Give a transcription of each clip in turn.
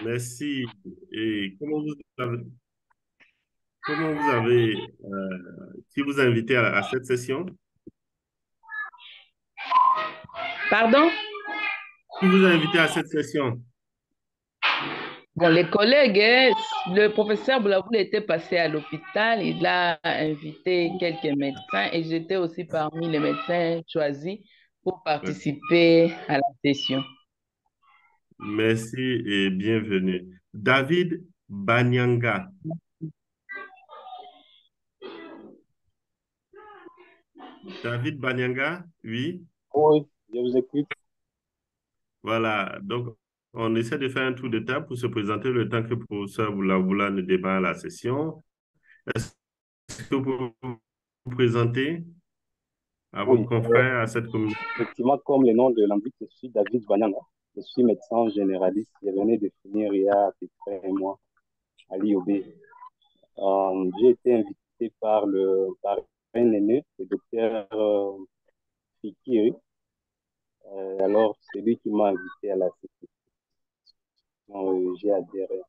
Merci. Et comment vous avez, qui vous a invité à cette session? Pardon? Qui vous a invité à cette session? Bon, les collègues, hein, le professeur Boulaboul était passé à l'hôpital, il a invité quelques médecins et j'étais aussi parmi les médecins choisis pour Ok. participer à la session. Merci et bienvenue. David Banyanga. David Banyanga, oui. Oui, je vous écoute. Voilà. Donc, on essaie de faire un tour de table pour se présenter le temps que le professeur Boulaboula ne démarre la session. Est-ce que vous pouvez vous présenter à vos Oui, confrères, à cette communauté? effectivement, comme le nom de l'indique, je suis David Banyanga. Je suis médecin généraliste. Je venais de finir il y a à peu près un mois à l'IOB. J'ai été invité par un aîné, le docteur Fikiri. Alors, c'est lui qui m'a invité à la session. J'ai adhéré.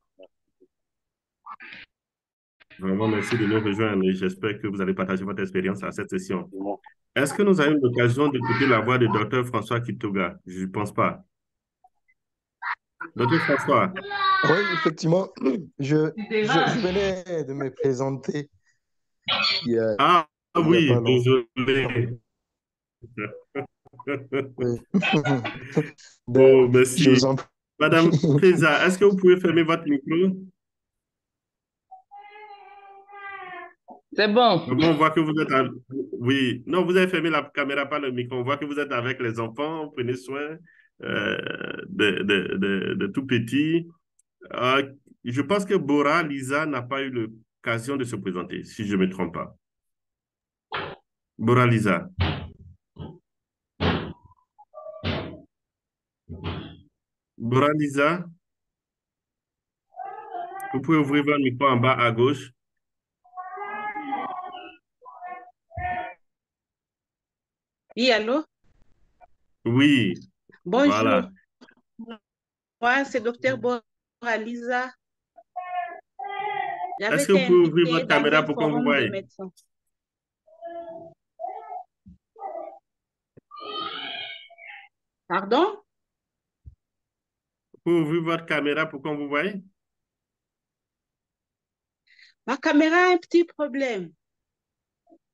Vraiment, merci de nous rejoindre et j'espère que vous allez partager votre expérience à cette session. Effectivement. Est-ce que nous avons eu l'occasion d'écouter la voix du docteur François Kitoga? Je ne pense pas. Docteur François, Oui, effectivement, je venais de me présenter il y a, ah il y a pas oui, longtemps. désolé. Oui. Oh, Je vous merci. en prie. Madame Feza, est-ce que vous pouvez fermer votre micro? C'est bon. Bon, on voit que vous êtes Oui, non, vous avez fermé la caméra, pas le micro. On voit que vous êtes avec les enfants. Prenez soin de tout petit. Euh, je pense que Bora Lisa n'a pas eu l'occasion de se présenter, si je ne me trompe pas. Bora Lisa, Bora Lisa, vous pouvez ouvrir votre micro en bas à gauche. Oui, allô? Oui, Bonjour. voilà. Moi, c'est docteur Boraliza. J'avais Est-ce que été vous pouvez ouvrir invitée votre dans caméra un pour qu'on vous forum voie? de Vous médecins. Pardon? pouvez ouvrir votre caméra pour qu'on vous voie? Ma caméra a un petit problème.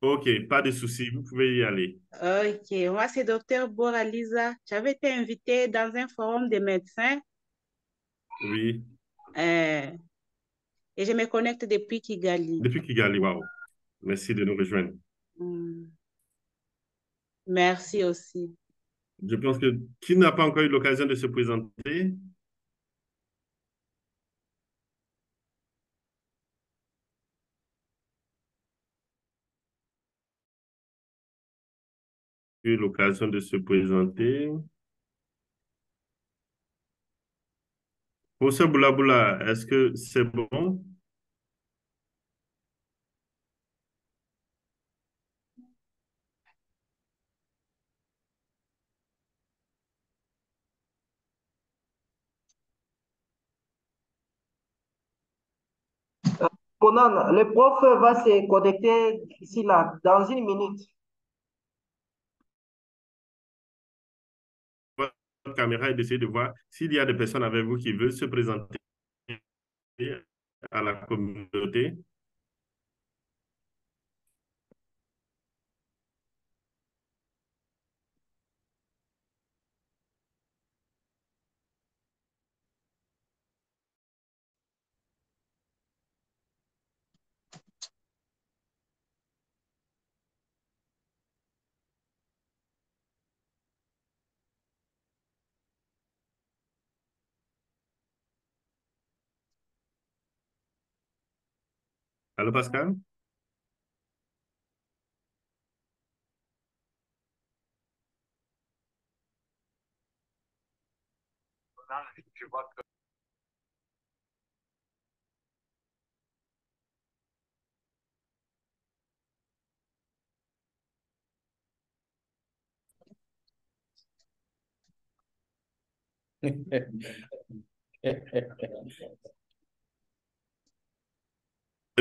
Ok, pas de souci, vous pouvez y aller. Ok, moi, c'est docteur Boraliza. J'avais été invitée dans un forum de médecins Oui, euh, et je me connecte depuis Kigali. depuis Kigali, wow. Merci de nous rejoindre. Hmm. Merci aussi. Je pense que qui n'a pas encore eu l'occasion de se présenter? Eu l'occasion de se présenter. Pour ce boula, est-ce que c'est bon? Conan, le prof va se connecter ici, là, dans une minute. Votre caméra et d'essayer de voir s'il y a des personnes avec vous qui veulent se présenter à la communauté. Allô, Pascal?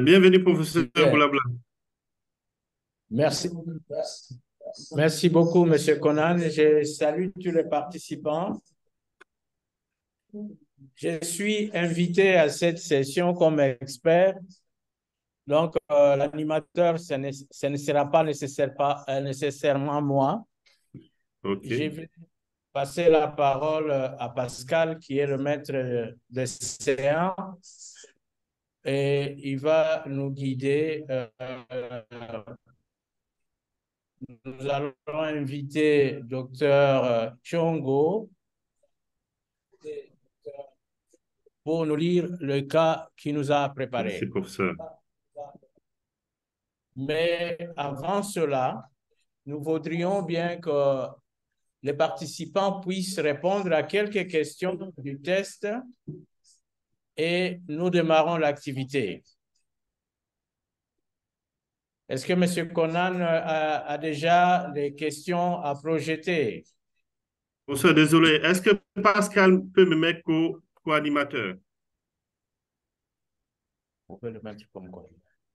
Bienvenue, professeur Super. Boulabla. Merci. Merci beaucoup, Monsieur Conan. Je salue tous les participants. Je suis invité à cette session comme expert. Donc, l'animateur, ce ne sera pas nécessairement moi. OK. Je vais passer la parole à Pascal, qui est le maître de séance, et il va nous guider. Nous allons inviter Dr Chongo pour nous lire le cas qu'il nous a préparé. Merci, professeur. Mais avant cela, nous voudrions bien que les participants puissent répondre à quelques questions du test et nous démarrons l'activité. Est-ce que M. Conan a déjà des questions à projeter? Professeur, désolé, est-ce que Pascal peut me mettre co-animateur? On peut le mettre comme quoi?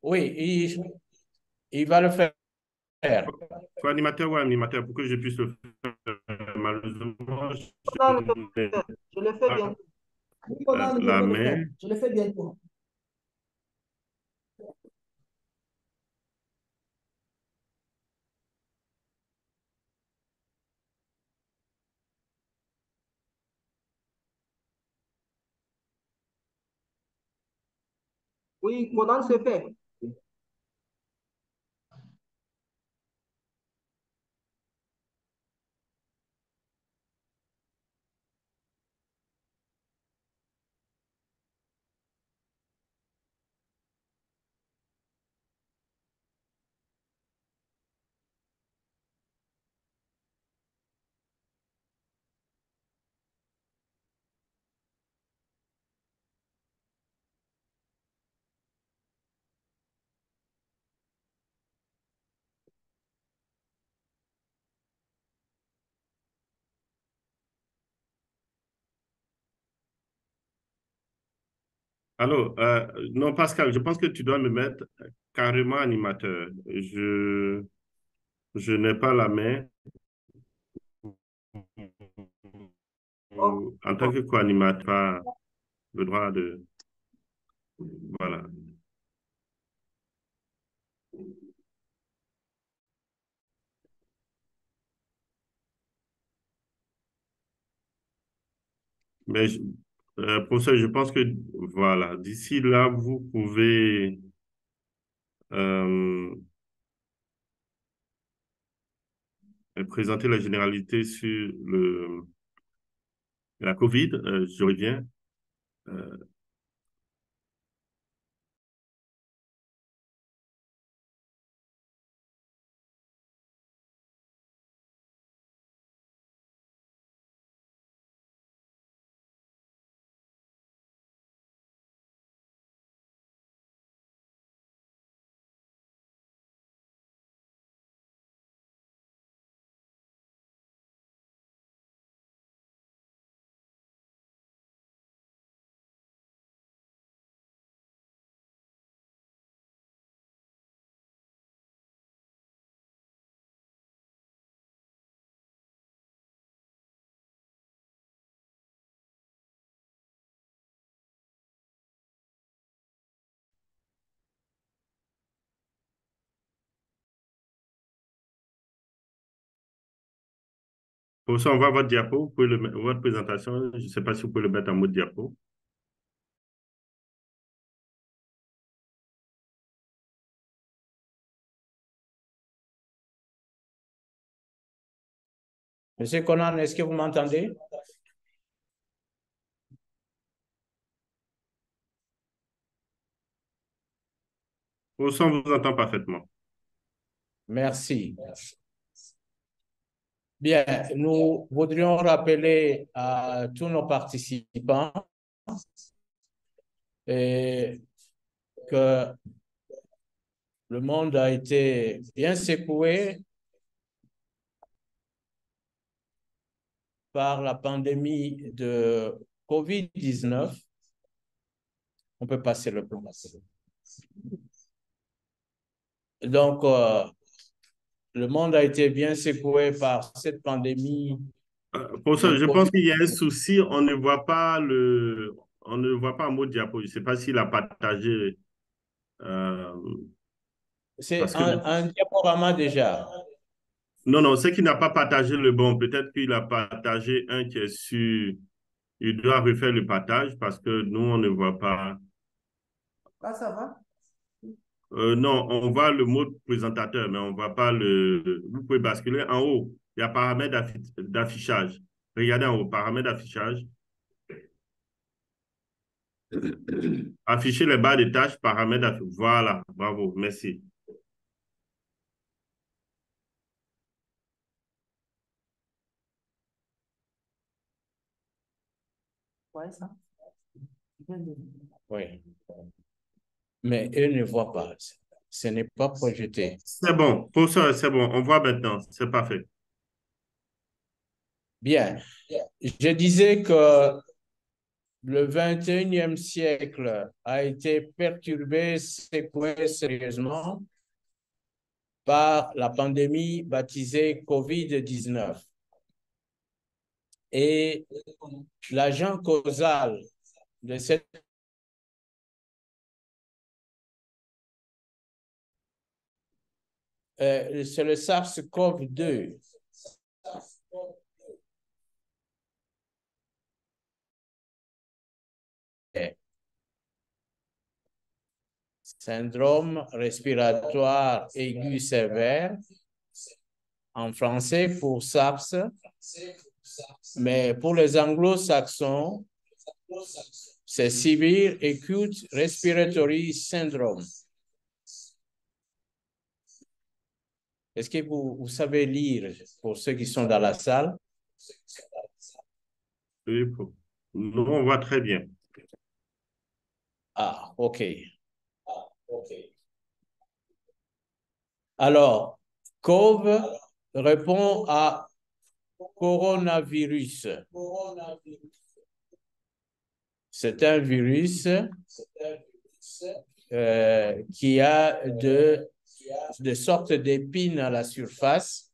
Oui, il va le faire. Co-animateur ou animateur pour que je puisse le faire. Malheureusement, Je le fais bientôt. la main. Je le fais bientôt. Oui, mon nom se fait. Alors, non, Pascal, je pense que tu dois me mettre carrément animateur. Je n'ai pas la main. Oh, En tant que co-animateur, pas le droit de... Voilà. Mais, professeur, je pense que, voilà, d'ici là, vous pouvez euh, présenter la généralité sur la COVID. Je reviens. Euh, Professeur, on voit votre diapo, vous pouvez votre présentation, je ne sais pas si vous pouvez le mettre en mode diapo. Monsieur Conan, est-ce que vous m'entendez? Professeur, on vous entend parfaitement. Merci. Bien, nous voudrions rappeler à tous nos participants que le monde a été bien secoué par la pandémie de COVID-19, on peut passer le plan. Donc, le monde a été bien secoué par cette pandémie. Pour ça, je pense qu'il y a un souci, on ne voit pas un mot diapo. Je ne sais pas s'il a partagé. C'est Parce que un diaporama déjà. non, non, c'est qu'il n'a pas partagé le bon. Peut-être qu'il a partagé un qui est sur. Il doit refaire le partage parce que nous, on ne voit pas. Ah, ça va? Non, on voit le mot présentateur, mais on ne voit pas le. Vous pouvez basculer en haut. Il y a paramètres d'affichage. Regardez en haut, paramètres d'affichage. Afficher les barres de tâches, paramètres d'affichage. Voilà, bravo, merci. Ouais, ça. Oui. Mais eux ne voient pas. Ce n'est pas projeté. C'est bon, pour ça, c'est bon. On voit maintenant, c'est parfait. Bien. Je disais que le 21e siècle a été perturbé, secoué sérieusement par la pandémie baptisée COVID-19. Et l'agent causal de cette c'est le SARS-CoV-2. Syndrome respiratoire aigu sévère, en français pour SARS, mais pour les anglo-saxons, c'est Severe Acute Respiratory Syndrome. Est-ce que vous savez lire pour ceux qui sont dans la salle? Oui, nous, on voit très bien. Ah, OK. Alors, COV répond à coronavirus. C'est un virus qui a de sortes d'épines à la surface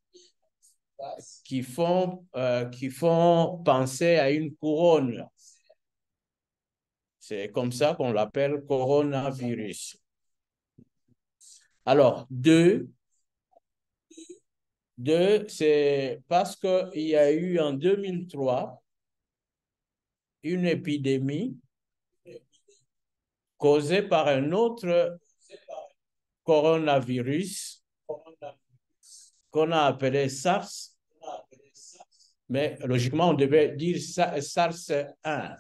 qui font penser à une couronne. C'est comme ça qu'on l'appelle coronavirus. Alors, deux, c'est parce qu'il y a eu en 2003 une épidémie causée par un autre coronavirus qu'on a appelé SARS, mais logiquement, on devait dire SARS-1.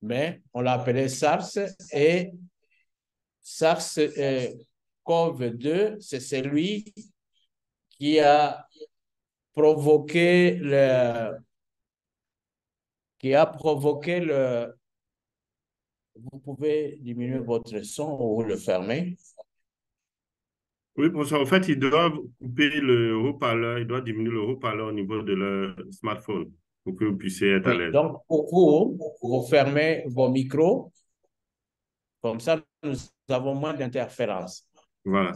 Mais on l'a appelé SARS et SARS-CoV-2, c'est celui qui a provoqué Vous pouvez diminuer votre son ou le fermer. Oui, pour ça, en fait, ils doivent couper le haut-parleur, ils doivent diminuer le haut-parleur au niveau de leur smartphone pour que vous puissiez être à Oui, l'aise. donc pour vous, vous fermez vos micros, comme ça nous avons moins d'interférences. Voilà.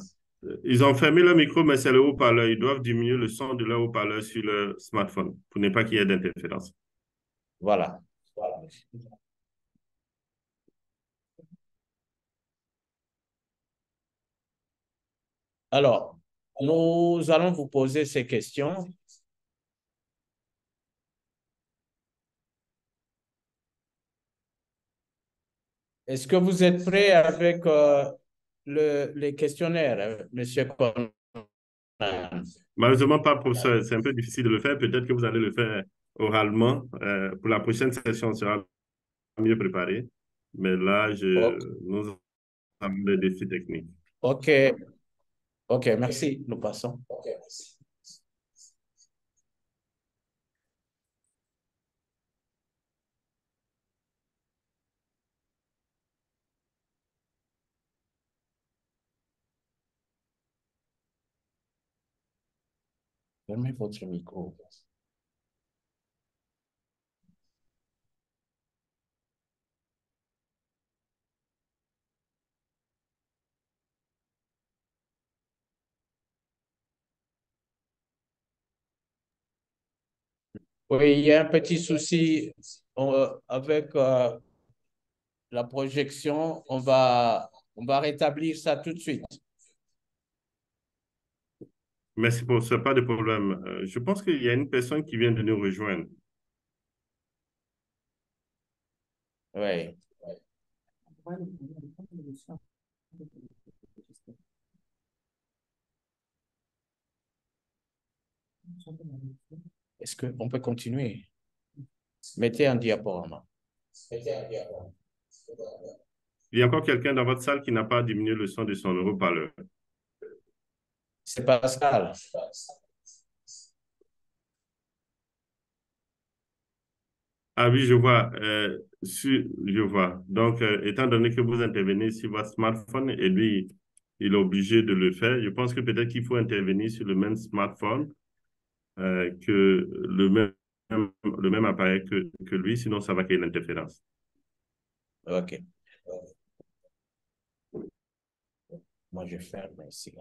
Ils ont fermé leur micro, mais c'est le haut-parleur. Ils doivent diminuer le son de leur haut-parleur sur leur smartphone pour ne pas qu'il y ait d'interférence. Voilà. Alors, nous allons vous poser ces questions. Est-ce que vous êtes prêts avec les questionnaires, Monsieur Conan? Malheureusement, pas pour ça. C'est un peu difficile de le faire. Peut-être que vous allez le faire oralement. Pour la prochaine session, on sera mieux préparé. Mais là, nous avons des défis techniques. OK. OK, merci. Nous passons. Fermez votre micro. Oui, il y a un petit souci avec la projection. On va rétablir ça tout de suite. Merci pour ça, pas de problème. Je pense qu'il y a une personne qui vient de nous rejoindre. Oui. Est-ce qu'on peut continuer? Mettez un diaporama. Il y a encore quelqu'un dans votre salle qui n'a pas diminué le son de son haut-parleur. C'est Pascal. Ah oui, je vois. Je vois. Donc, étant donné que vous intervenez sur votre smartphone et lui, il est obligé de le faire, je pense que peut-être qu'il faut intervenir sur le même smartphone que le même appareil que lui, sinon ça va créer une interférence. OK. Moi, je ferme ici.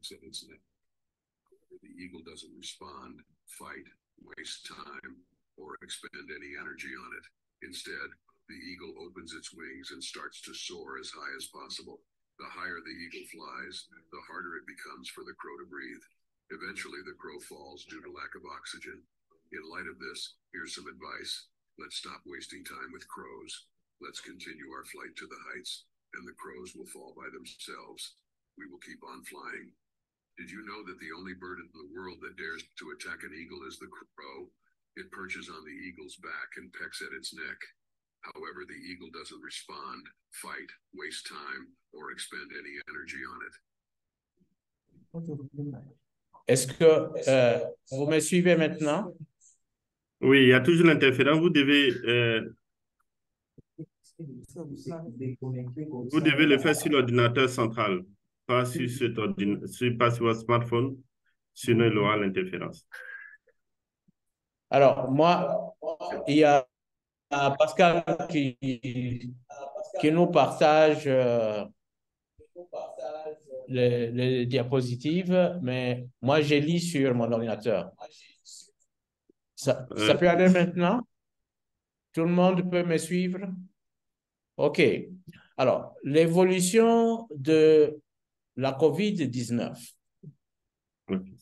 The eagle doesn't respond, fight, waste time, or expend any energy on it. Instead, the eagle opens its wings and starts to soar as high as possible. The higher the eagle flies, the harder it becomes for the crow to breathe. Eventually, the crow falls due to lack of oxygen. In light of this, here's some advice. Let's stop wasting time with crows. Let's continue our flight to the heights, and the crows will fall by themselves. We will keep on flying. Did you know that the only bird in the world that dares to attack an eagle is the crow? It perches on the eagle's back and pecks at its neck. However, the eagle doesn't respond, fight, waste time, or expend any energy on it. Est-ce que vous me suivez maintenant? Oui, il y a toujours l'interférence. Vous devez le faire sur l'ordinateur central, pas sur pas sur votre smartphone, sinon il aura l'interférence. Alors, moi, il y a Pascal qui nous partage les diapositives, mais moi, je lis sur mon ordinateur. Ça peut aller maintenant? Tout le monde peut me suivre? OK. Alors, l'évolution de la COVID-19.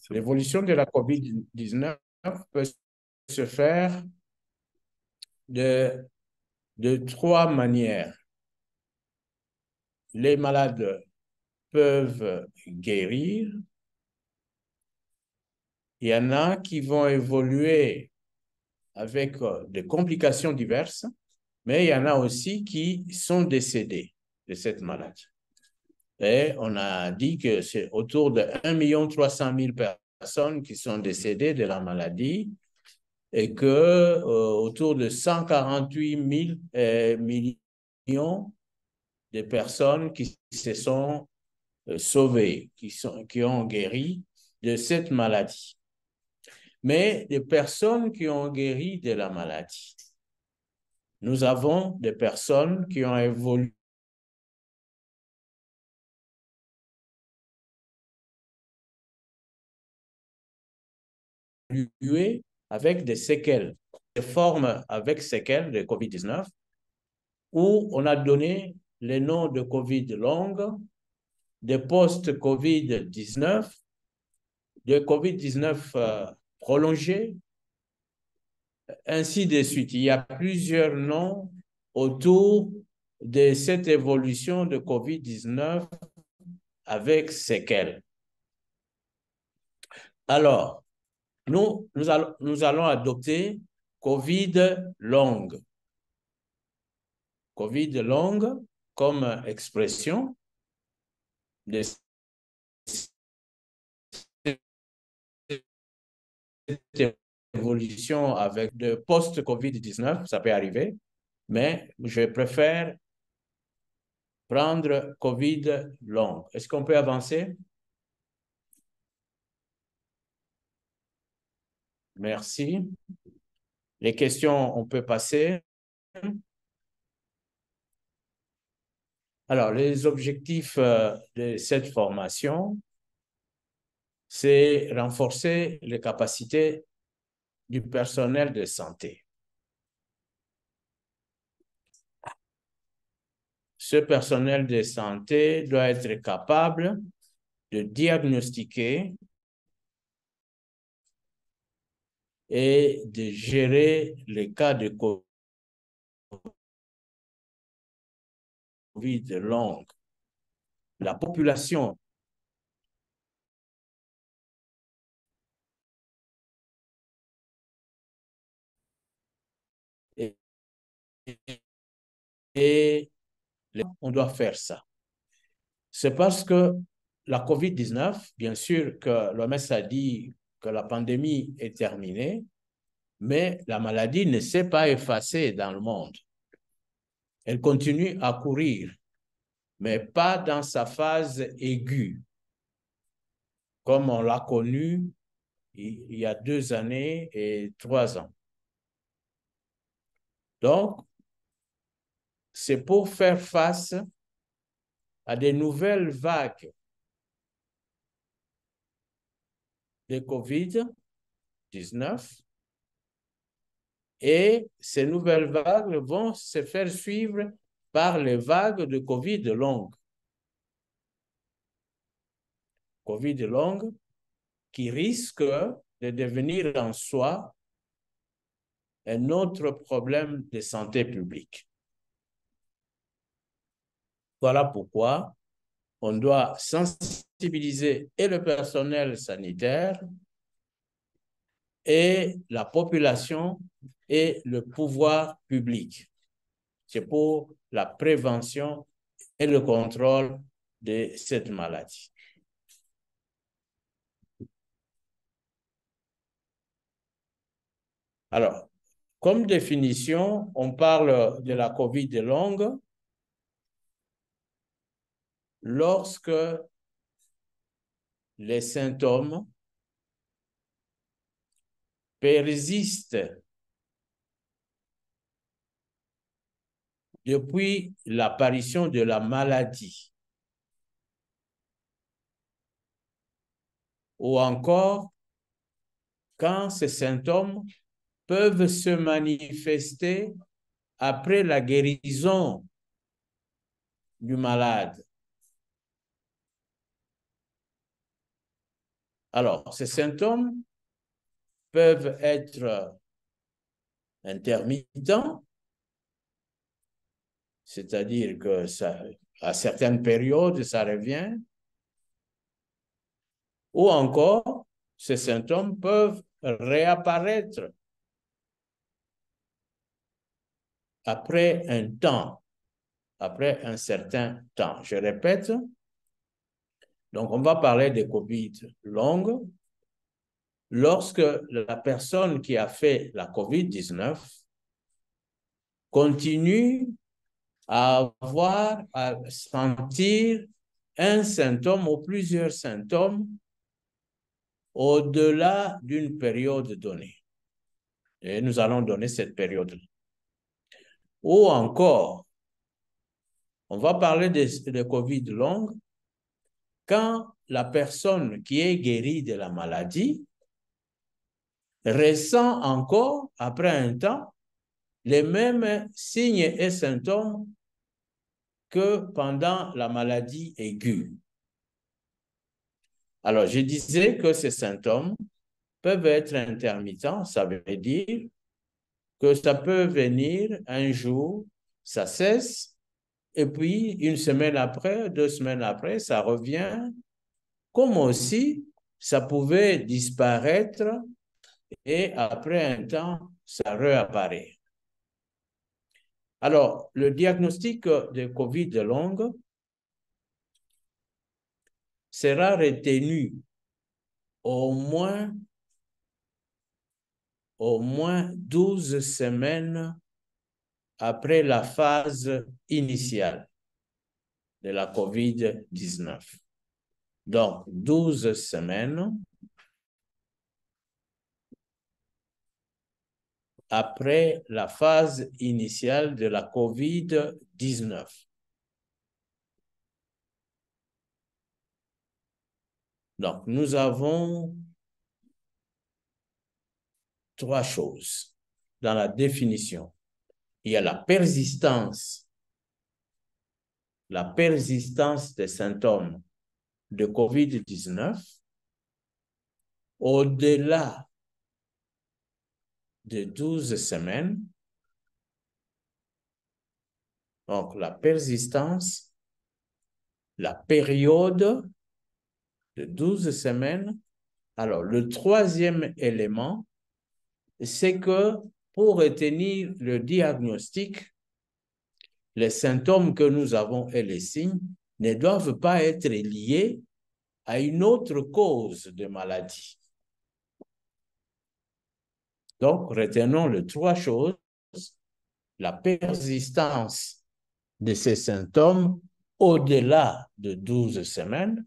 L'évolution de la COVID-19 peut se faire de trois manières. Les malades peuvent guérir. Il y en a qui vont évoluer avec des complications diverses, mais il y en a aussi qui sont décédés de cette maladie. Et on a dit que c'est autour de 1,3 million de personnes qui sont décédées de la maladie et que autour de 148 millions de personnes qui se sont sauvées, qui ont guéri de cette maladie. Mais des personnes qui ont guéri de la maladie. Nous avons des personnes qui ont évolué avec des séquelles, des formes avec séquelles de COVID-19, où on a donné les noms de COVID longue, de post-COVID-19, de COVID-19 prolongé, ainsi de suite. Il y a plusieurs noms autour de cette évolution de COVID-19 avec séquelles. Alors, nous allons adopter COVID long. COVID long comme expression de cette évolution avec de post-COVID-19, ça peut arriver, mais je préfère prendre COVID long. Est-ce qu'on peut avancer? Merci. Les questions, on peut passer. Alors, les objectifs de cette formation, c'est renforcer les capacités du personnel de santé. Ce personnel de santé doit être capable de diagnostiquer et de gérer les cas de COVID long. La population et on doit faire ça. C'est parce que la COVID-19, bien sûr que l'OMS a dit que la pandémie est terminée, mais la maladie ne s'est pas effacée dans le monde. Elle continue à courir, mais pas dans sa phase aiguë, comme on l'a connu il y a 2 années et 3 ans. Donc, c'est pour faire face à des nouvelles vagues de COVID-19 et ces nouvelles vagues vont se faire suivre par les vagues de COVID longues. COVID longues qui risquent de devenir en soi un autre problème de santé publique. Voilà pourquoi on doit sensibiliser et le personnel sanitaire et la population et le pouvoir public. C'est pour la prévention et le contrôle de cette maladie. Alors, comme définition, on parle de la COVID longue lorsque les symptômes persistent depuis l'apparition de la maladie ou encore quand ces symptômes peuvent se manifester après la guérison du malade. Alors, ces symptômes peuvent être intermittents, c'est-à-dire que à certaines périodes, ça revient, ou encore, ces symptômes peuvent réapparaître après un temps, après un certain temps. Je répète, donc on va parler de COVID longue lorsque la personne qui a fait la COVID-19 continue à sentir un symptôme ou plusieurs symptômes au-delà d'une période donnée. Et nous allons donner cette période-là. Ou encore, on va parler de COVID longue quand la personne qui est guérie de la maladie ressent encore, après un temps, les mêmes signes et symptômes que pendant la maladie aiguë. Alors, je disais que ces symptômes peuvent être intermittents, ça veut dire que ça peut venir un jour, ça cesse, et puis une semaine après, 2 semaines après, ça revient, comme aussi ça pouvait disparaître et après un temps, ça réapparaît. Alors, le diagnostic de COVID longue sera retenu au moins 12 semaines après la phase initiale de la COVID-19. Donc, 12 semaines après la phase initiale de la COVID-19. Donc, nous avons 3 choses dans la définition. Il y a la persistance des symptômes de COVID-19 au-delà de 12 semaines. Donc, la persistance, la période de 12 semaines. Alors, le troisième élément, c'est que pour retenir le diagnostic, les symptômes que nous avons et les signes ne doivent pas être liés à une autre cause de maladie. Donc, retenons les 3 choses: la persistance de ces symptômes au-delà de 12 semaines,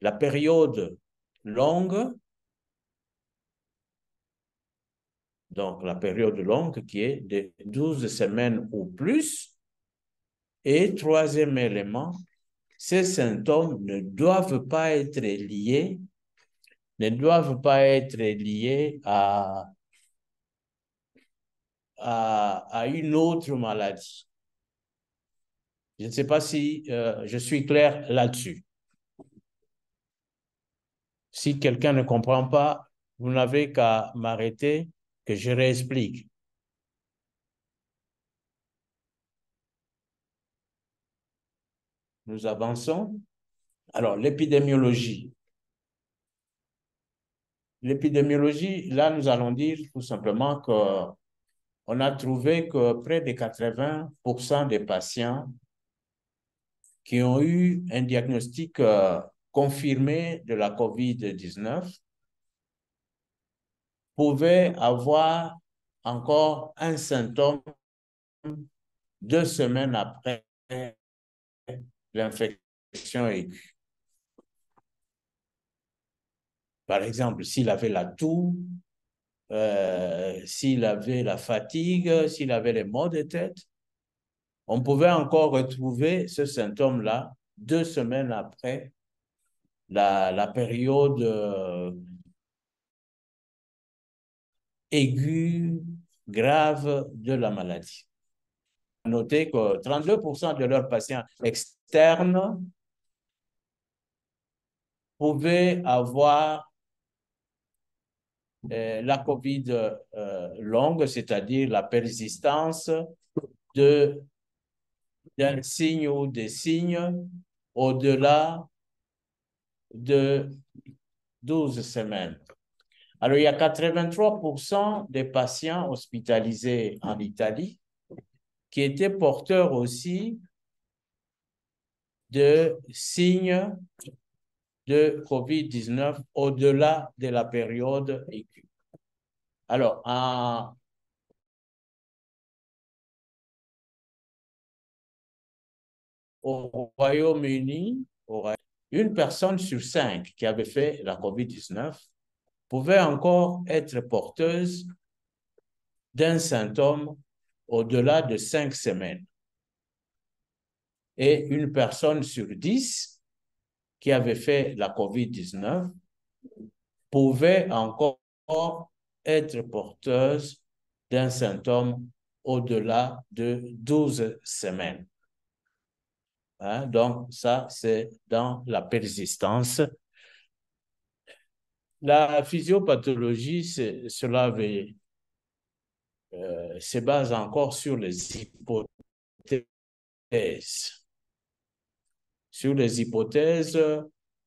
la période longue, donc la période longue qui est de 12 semaines ou plus, et troisième élément, ces symptômes ne doivent pas être liés à une autre maladie. Je ne sais pas si je suis clair là-dessus. Si quelqu'un ne comprend pas, vous n'avez qu'à m'arrêter, que je réexplique. Nous avançons. Alors, l'épidémiologie. L'épidémiologie, là, nous allons dire tout simplement qu'on a trouvé que près de 80% des patients qui ont eu un diagnostic confirmé de la COVID-19 pouvaient avoir encore un symptôme 2 semaines après l'infection aiguë. Par exemple, s'il avait la toux, s'il avait la fatigue, s'il avait les maux de tête, on pouvait encore retrouver ce symptôme-là 2 semaines après la période aiguë, grave de la maladie. Notez que 32% de leurs patients externes pouvaient avoir la COVID longue, c'est-à-dire la persistance d'un signe ou des signes au-delà de 12 semaines. Alors, il y a 83% des patients hospitalisés en Italie qui étaient porteurs aussi de signes de COVID-19 au-delà de la période aiguë. Alors, au Royaume-Uni, une personne sur 5 qui avait fait la COVID-19 pouvait encore être porteuse d'un symptôme au-delà de 5 semaines. Et une personne sur 10 qui avait fait la COVID-19 pouvait encore être porteuse d'un symptôme au-delà de 12 semaines. Hein? Donc, ça, c'est dans la persistance. La physiopathologie, cela se base encore sur les hypothèses. Sur les hypothèses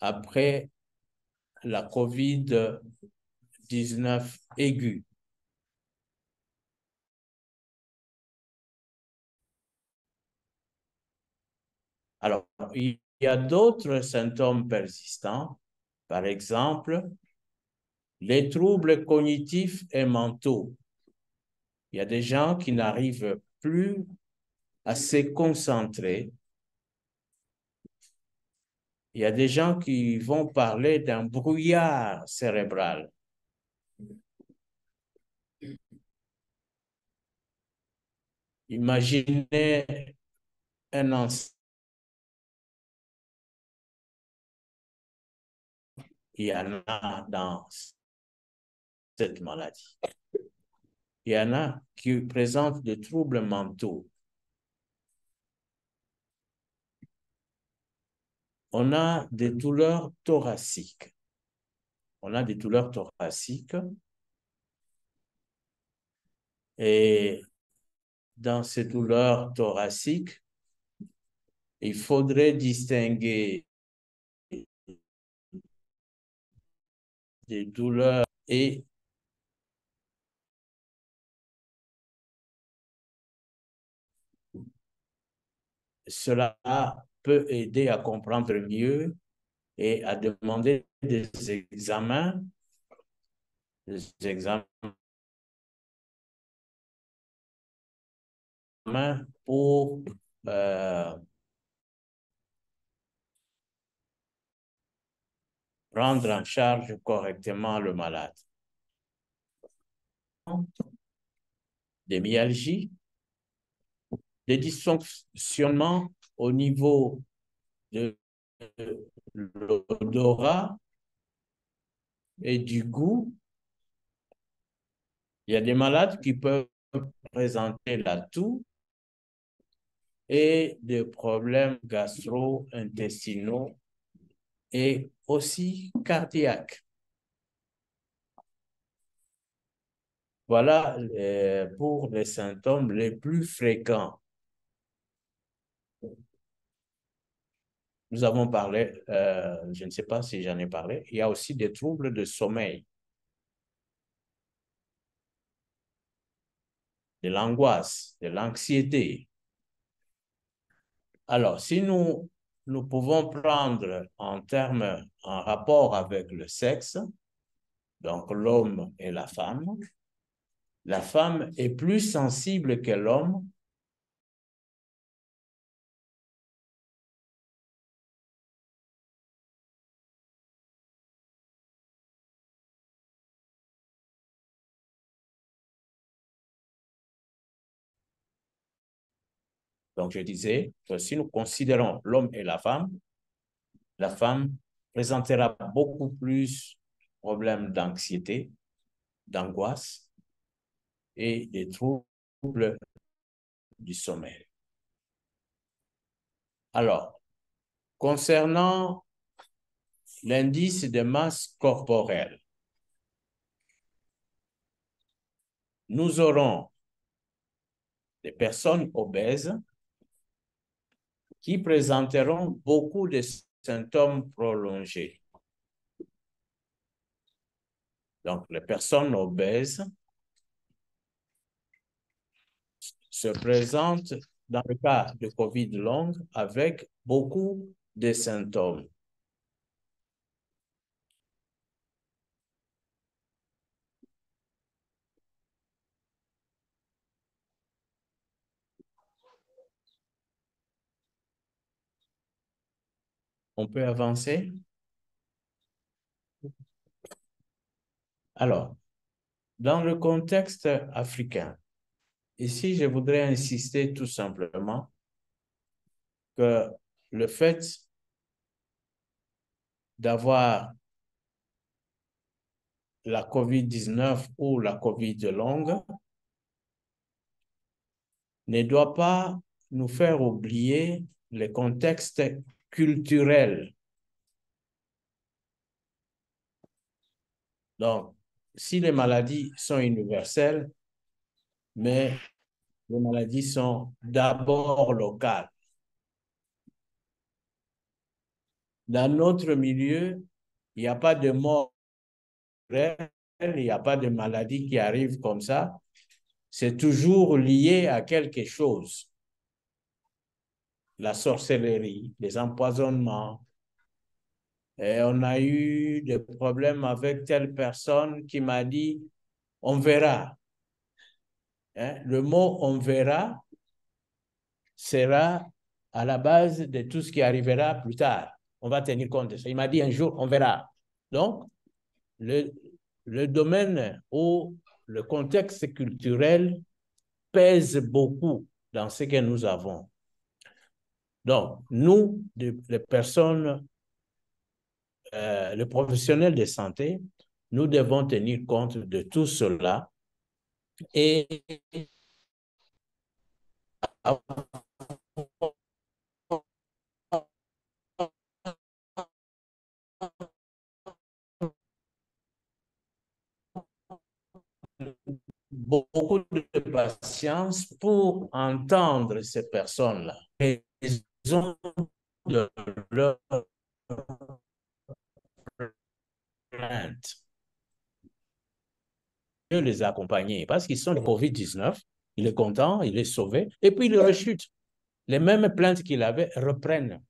après la COVID-19 aiguë. Alors, il y a d'autres symptômes persistants, par exemple, les troubles cognitifs et mentaux. Il y a des gens qui n'arrivent plus à se concentrer. Il y a des gens qui vont parler d'un brouillard cérébral. Imaginez un enfant. Il y en a dans cette maladie. Il y en a qui présentent des troubles mentaux. On a des douleurs thoraciques. On a des douleurs thoraciques. Et dans ces douleurs thoraciques, il faudrait distinguer des douleurs et cela peut aider à comprendre mieux et à demander des examens pour prendre en charge correctement le malade. Des myalgies, des dysfonctionnements au niveau de l'odorat et du goût. Il y a des malades qui peuvent présenter la toux et des problèmes gastro-intestinaux et aussi cardiaques. Voilà pour les symptômes les plus fréquents. Nous avons parlé, je ne sais pas si j'en ai parlé, il y a aussi des troubles de sommeil, de l'angoisse, de l'anxiété. Alors, si nous pouvons prendre en rapport avec le sexe, donc l'homme et la femme est plus sensible que l'homme Donc, je disais que si nous considérons l'homme et la femme présentera beaucoup plus de problèmes d'anxiété, d'angoisse et des troubles du sommeil. Alors, concernant l'indice de masse corporelle, nous aurons des personnes obèses qui présenteront beaucoup de symptômes prolongés. Donc, les personnes obèses se présentent dans le cas de COVID long avec beaucoup de symptômes. On peut avancer? Alors, dans le contexte africain, ici, je voudrais insister tout simplement que le fait d'avoir la COVID-19 ou la COVID longue ne doit pas nous faire oublier le contexte culturel. Donc, si les maladies sont universelles, mais les maladies sont d'abord locales. dans notre milieu, il n'y a pas de mort, il n'y a pas de maladie qui arrive comme ça. C'est toujours lié à quelque chose. La sorcellerie, les empoisonnements. Et on a eu des problèmes avec telle personne qui m'a dit, on verra. Hein? Le mot on verra sera à la base de tout ce qui arrivera plus tard. On va tenir compte de ça. Il m'a dit un jour, on verra. Donc, le domaine où le contexte culturel pèse beaucoup dans ce que nous avons. Donc, nous, les personnes, les professionnels de santé, nous devons tenir compte de tout cela et beaucoup de patience pour entendre ces personnes-là. Ils ont de leur plainte. Les accompagner parce qu'ils sont de COVID-19, il est content, il est sauvé, et puis il rechute. Les mêmes plaintes qu'il avait reprennent.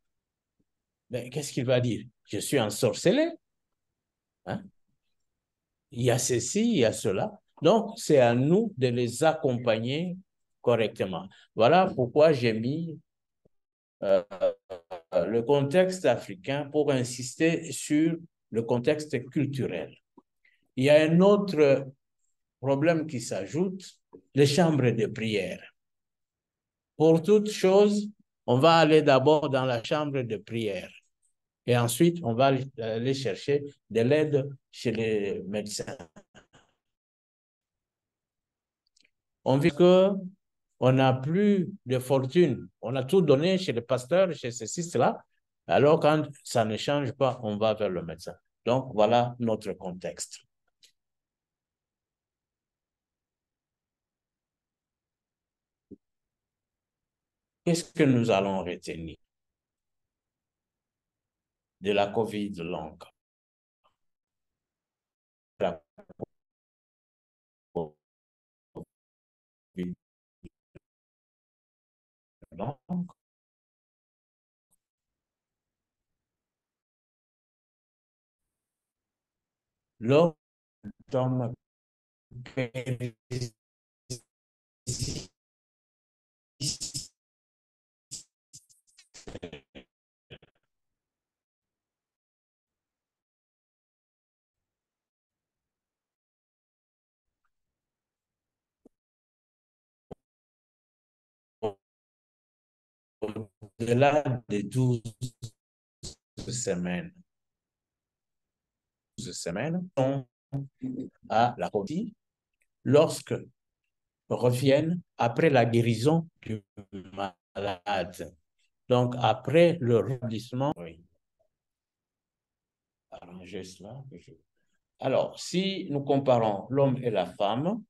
Mais qu'est-ce qu'il va dire? Je suis ensorcelé. Hein? Il y a ceci, il y a cela. Donc, c'est à nous de les accompagner correctement. Voilà pourquoi j'ai mis le contexte africain pour insister sur le contexte culturel. Il y a un autre problème qui s'ajoute, les chambres de prière. Pour toute chose, on va aller d'abord dans la chambre de prière et ensuite on va aller chercher de l'aide chez les médecins. On vit qu'on n'a plus de fortune, on a tout donné chez les pasteurs, chez ceci, cela, alors quand ça ne change pas, on va vers le médecin. Donc voilà notre contexte. Qu'est-ce que nous allons retenir de la COVID longue? La COVID longue. L'homme au-delà de 12 semaines. 12 semaines à la COVID lorsque reviennent après la guérison du malade. Donc, après le rétablissement, oui. Arranger cela. Alors, si nous comparons l'homme et la femme,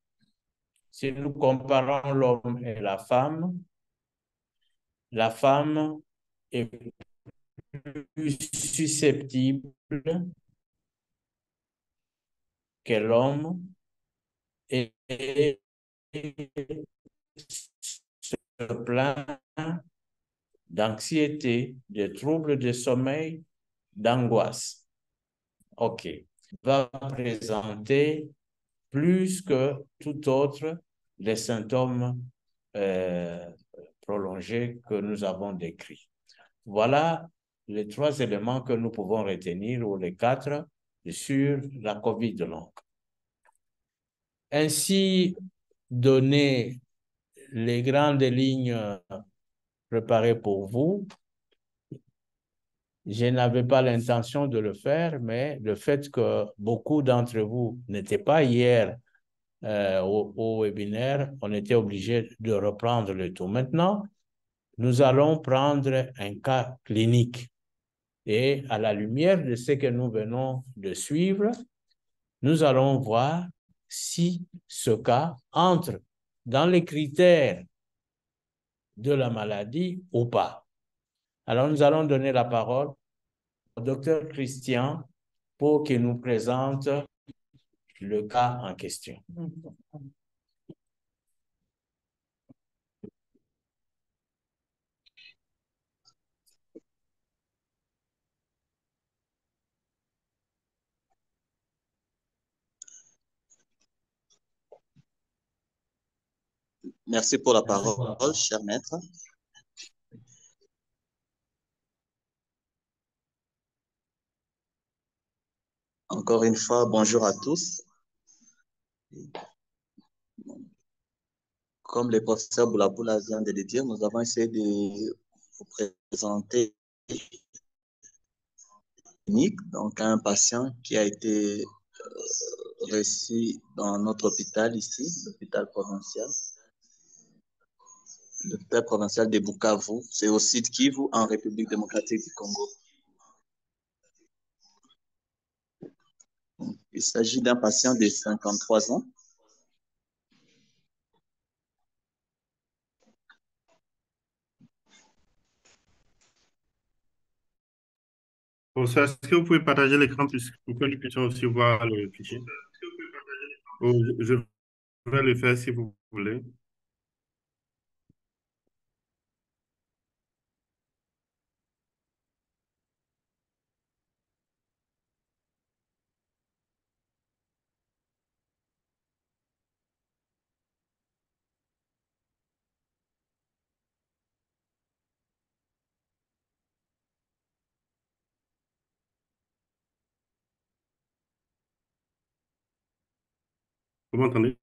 si nous comparons l'homme et la femme est plus susceptible que l'homme et se plaint d'anxiété, de troubles de sommeil, d'angoisse. OK. Va présenter plus que tout autre les symptômes prolongés que nous avons décrits. Voilà les 3 éléments que nous pouvons retenir, ou les 4, sur la COVID longue. Ainsi, donner les grandes lignes préparées pour vous, je n'avais pas l'intention de le faire, mais le fait que beaucoup d'entre vous n'étaient pas hier au webinaire, on était obligé de reprendre le tout. Maintenant, nous allons prendre un cas clinique. Et à la lumière de ce que nous venons de suivre, nous allons voir si ce cas entre dans les critères de la maladie ou pas. Alors, nous allons donner la parole docteur Christian pour qu'il nous présente le cas en question. Merci pour la parole, cher maître. Encore une fois, bonjour à tous. Comme le professeur Boulaboula vient de le dire, nous avons essayé de vous présenter donc un patient qui a été reçu dans notre hôpital ici, l'hôpital provincial de Bukavu, c'est au site Kivu en République démocratique du Congo. Il s'agit d'un patient de 53 ans. Pour ça, est-ce que vous pouvez partager l'écran pour que nous puissions aussi voir le fichier? Ou je vais le faire si vous voulez. Vous m'entendez?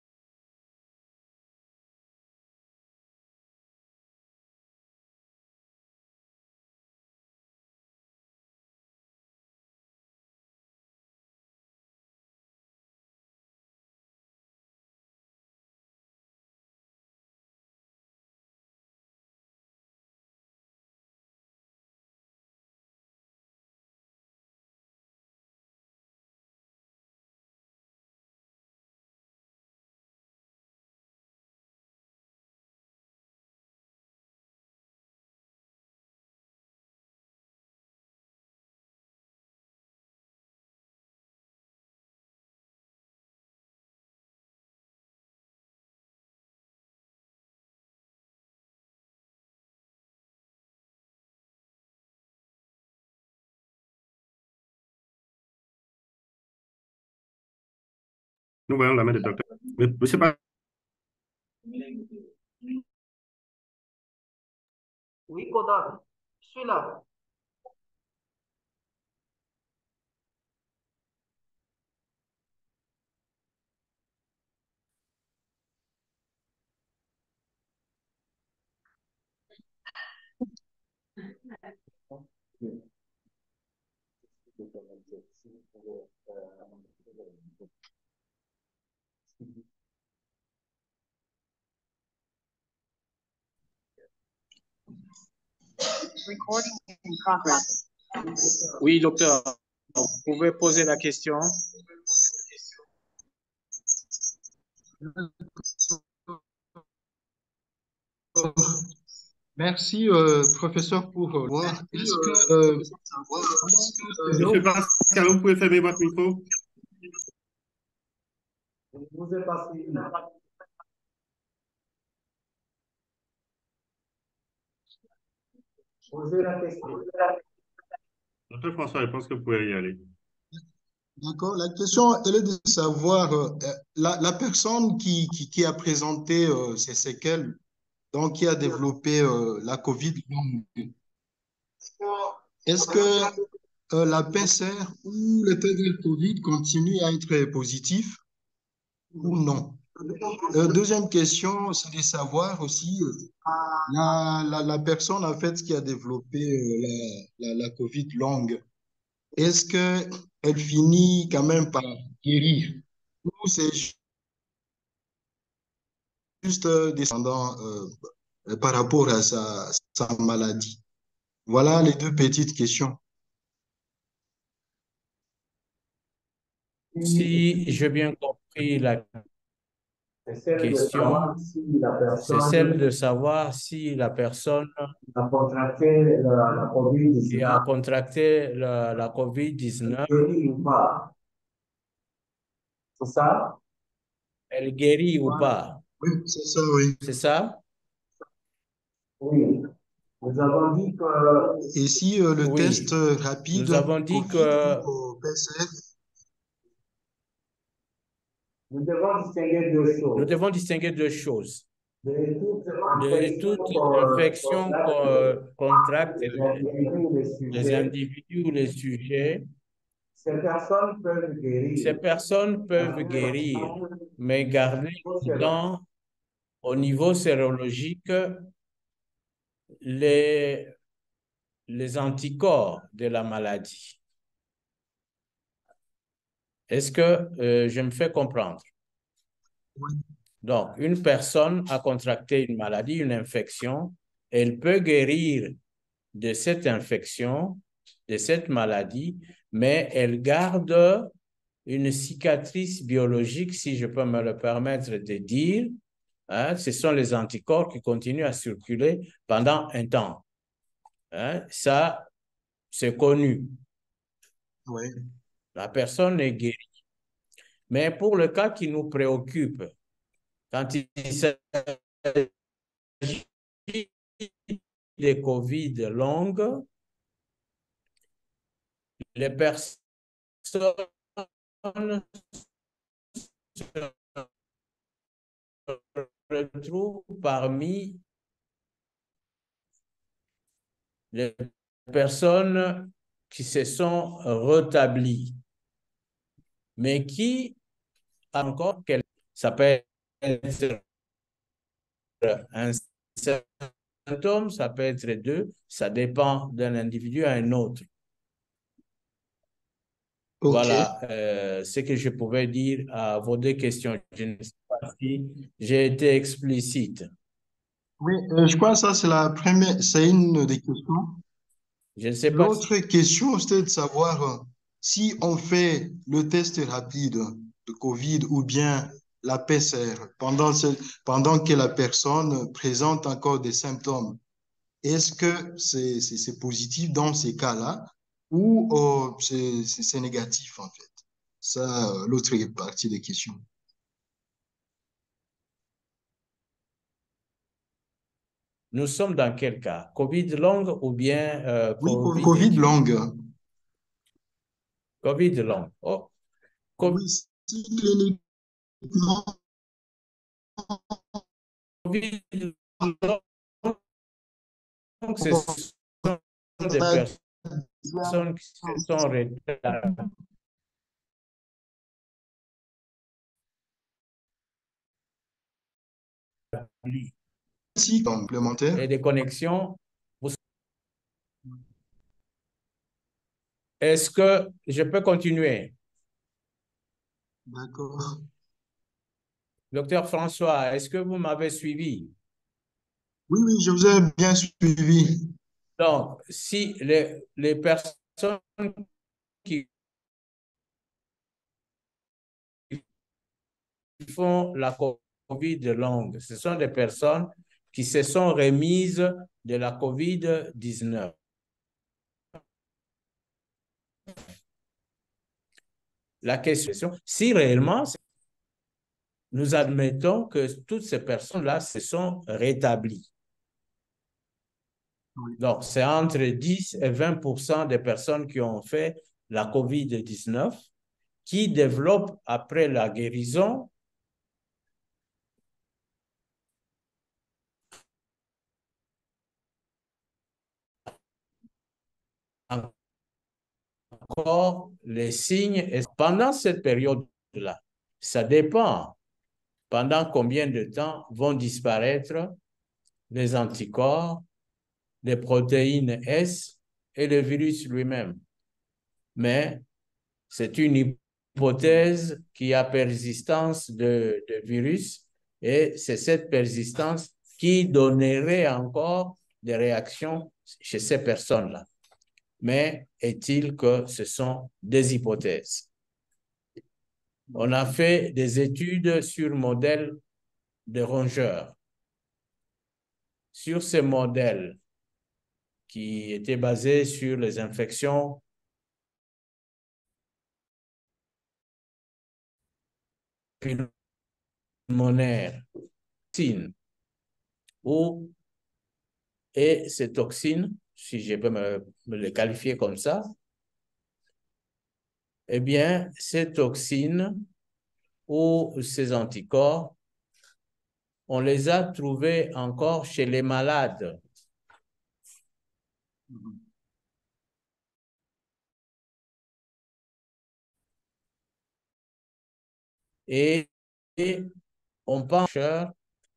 Nous voyons la main du docteur. Mais je sais pas. Oui, Kodak, je suis là. Oui, docteur, vous pouvez poser la question. Merci, professeur, pour voir. Est-ce que, Monsieur Pascal, vous pouvez fermer votre micro? Je vous ai passé une. Posez la question. Docteur François, je pense que vous pouvez y aller. D'accord, la question, elle est de savoir, la personne qui a présenté ces séquelles, donc qui a développé la COVID, est-ce que la PCR ou le test de COVID continue à être positif ou non? Deuxième question, c'est de savoir aussi la personne en fait qui a développé la COVID longue, est-ce qu'elle finit quand même par guérir ou c'est juste descendant par rapport à sa maladie? Voilà les deux petites questions. Si j'ai bien compris la question, c'est celle de savoir si la personne a contracté la qui a COVID-19 contracté la COVID-19, guérit ou pas. C'est ça? elle guérit ou pas. Oui, c'est ça, oui. C'est ça? Oui. Nous avons dit que Et si le test Oui. rapide, Nous avons dit COVID que ou PCR, nous devons distinguer deux nous choses. devons distinguer deux choses. De toute De infection toute infection contractée qu'on contracte les individus ou les les sujets, individus ou les sujets, ces personnes peuvent ces guérir. personnes peuvent guérir, mais garder dans, au niveau sérologique les anticorps de la maladie. Est-ce que je me fais comprendre? oui. Donc, une personne a contracté une maladie, une infection, elle peut guérir de cette infection, de cette maladie, mais elle garde une cicatrice biologique, si je peux me le permettre de dire. Hein, ce sont les anticorps qui continuent à circuler pendant un temps. Hein, ça, c'est connu. Oui. La personne est guérie. Mais pour le cas qui nous préoccupe, quand il s'agit de COVID longue, les personnes se retrouvent parmi les personnes qui se sont rétablies, mais qui encore, ça peut être un symptôme, ça peut être deux, ça dépend d'un individu à un autre. OK. Voilà ce que je pouvais dire à vos deux questions. Je ne sais pas si j'ai été explicite. Oui, je crois que ça, c'est la première, c'est une des questions. Je ne sais pas si... L'autre question, c'était de savoir si on fait le test rapide de COVID ou bien la PCR pendant que la personne présente encore des symptômes. Est-ce que c'est positif dans ces cas-là ou c'est négatif en fait? Ça, l'autre partie des questions. Nous sommes dans quel cas? COVID longue ou bien Oui, COVID COVID acute? longue. COVID longue. Oh, Oui, si cliniquement, COVID longue, ce sont des personnes qui se sont rétablies. si complémentaire. Et des connexions. Est-ce que je peux continuer? D'accord. Docteur François, est-ce que vous m'avez suivi? Oui, oui, je vous ai bien suivi. Donc, si les personnes qui font la COVID longue, ce sont des personnes qui se sont remises de la COVID-19. La question, si réellement nous admettons que toutes ces personnes-là se sont rétablies. Donc, c'est entre 10 et 20% des personnes qui ont fait la COVID-19 qui développent après la guérison encore les signes. Et pendant cette période-là, ça dépend pendant combien de temps vont disparaître les anticorps, les protéines S et le virus lui-même. Mais c'est une hypothèse qui a persistance de virus et c'est cette persistance qui donnerait encore des réactions chez ces personnes-là. Mais est-il que ce sont des hypothèses? On a fait des études sur modèle de rongeurs. Sur ces modèles qui étaient basés sur les infections pulmonaires, et ces toxines, si je peux me les qualifier comme ça, eh bien, ces toxines ou ces anticorps, on les a trouvés encore chez les malades. Et on pense,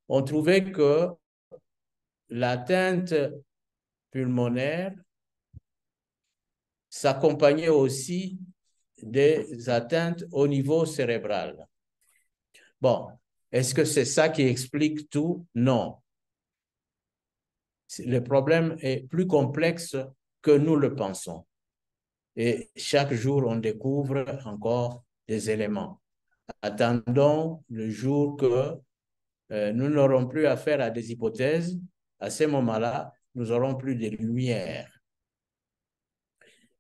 on trouvait que l'atteinte pulmonaire s'accompagnait aussi des atteintes au niveau cérébral. Bon, est-ce que c'est ça qui explique tout? Non. Le problème est plus complexe que nous le pensons. Et chaque jour, on découvre encore des éléments. Attendons le jour que nous n'aurons plus affaire à des hypothèses. À ce moment-là, nous n'aurons plus de lumière.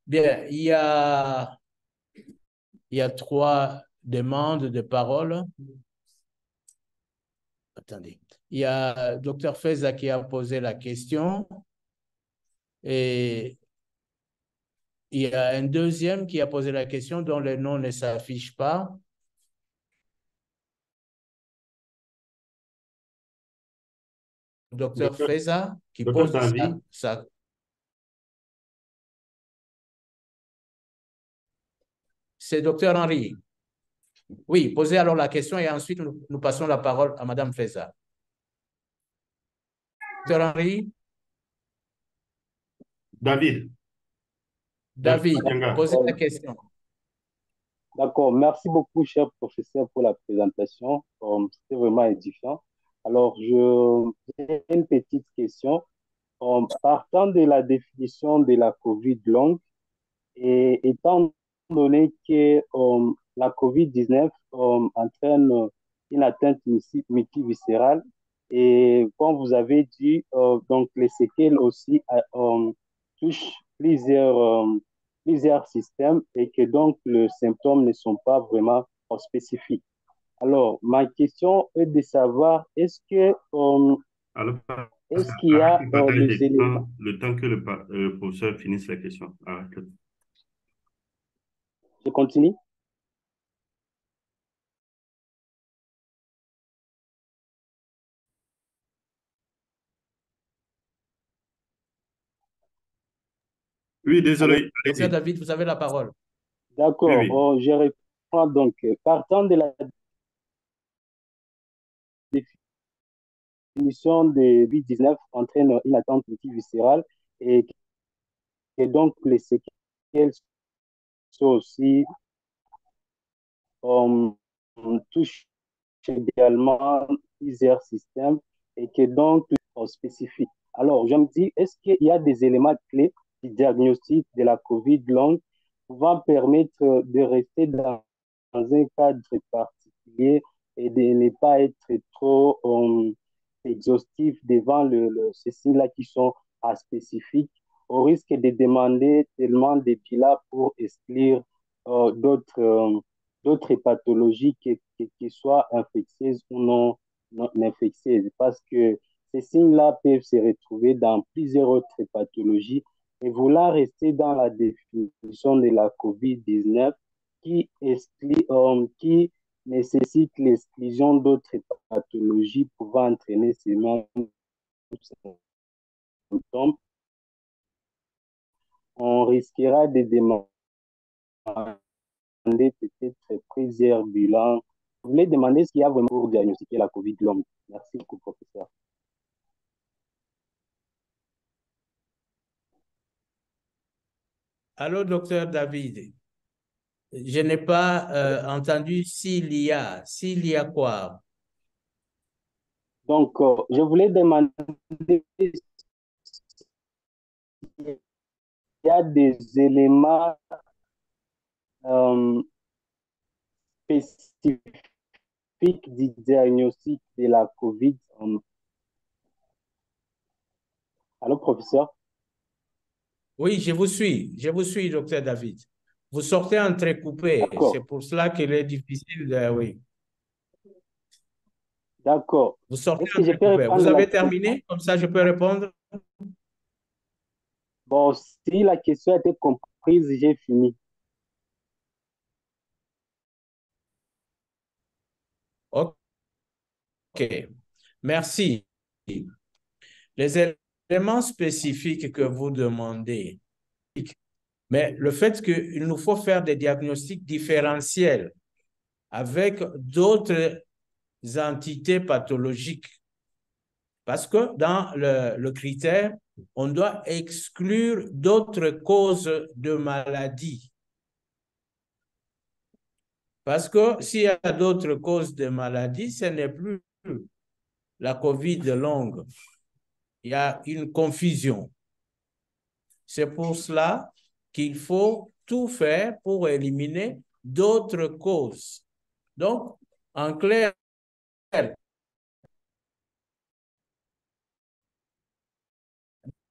Bien, il y a 3 demandes de parole. Attendez. Il y a Dr. Feza qui a posé la question et il y a un deuxième qui a posé la question dont le nom ne s'affiche pas. Dr. Feza qui pose ça. C'est Dr. Henry. Oui, posez alors la question et ensuite nous passons la parole à Madame Feza. Dr. Henry? David, posez la question. D'accord, merci beaucoup, cher professeur, pour la présentation. C'était vraiment édifiant. Alors, j'ai une petite question. Partant de la définition de la COVID longue, et étant donné que la COVID-19 entraîne une atteinte multiviscérale, et comme vous avez dit, donc les séquelles aussi touchent plusieurs systèmes et que donc les symptômes ne sont pas vraiment spécifiques. Alors, ma question est de savoir, est-ce qu'il y a des éléments... Le temps que le professeur finisse la question. Arrête. Je continue? Oui, désolé. Docteur David, vous avez la parole. D'accord, oui. Je réponds donc. Partant de la définition de COVID-19 entraîne une attente multiviscérale et donc les séquelles sont aussi touchent également plusieurs systèmes et que donc spécifiques. Alors, je me dis, est-ce qu'il y a des éléments clés du diagnostic de la COVID longue pouvant permettre de rester dans un cadre particulier et de ne pas être trop exhaustif devant ces signes-là qui sont spécifiques, au risque de demander tellement de bilans pour exclure d'autres pathologies qui soient infectieuses ou non infectieuses, parce que ces signes-là peuvent se retrouver dans plusieurs autres pathologies. Et vouloir rester dans la définition de la COVID-19 qui nécessite l'exclusion d'autres pathologies pouvant entraîner ces mêmes symptômes, on risquera de demander peut-être plusieurs bilans. Vous voulez demander ce qu'il y a vraiment pour diagnostiquer la COVID longue. Merci beaucoup, professeur. Allô, docteur David. Je n'ai pas entendu s'il y a quoi? Donc, je voulais demander s'il y a des éléments spécifiques spécifique du diagnostic de la COVID. Allô, professeur? Oui, je vous suis, docteur David. Vous sortez entrecoupé, c'est pour cela qu'il est difficile de... Oui. D'accord. Vous sortez Est-ce que je peux entrecoupé. reprendre Vous la avez question? terminé? Comme ça, je peux répondre? Bon, si la question a été comprise, j'ai fini. OK. Merci. Les éléments spécifiques que vous demandez, mais le fait qu'il nous faut faire des diagnostics différentiels avec d'autres entités pathologiques, parce que dans le critère, on doit exclure d'autres causes de maladie. Parce que s'il y a d'autres causes de maladie, ce n'est plus la COVID longue. Il y a une confusion. C'est pour cela qu'il faut tout faire pour éliminer d'autres causes. Donc, en clair,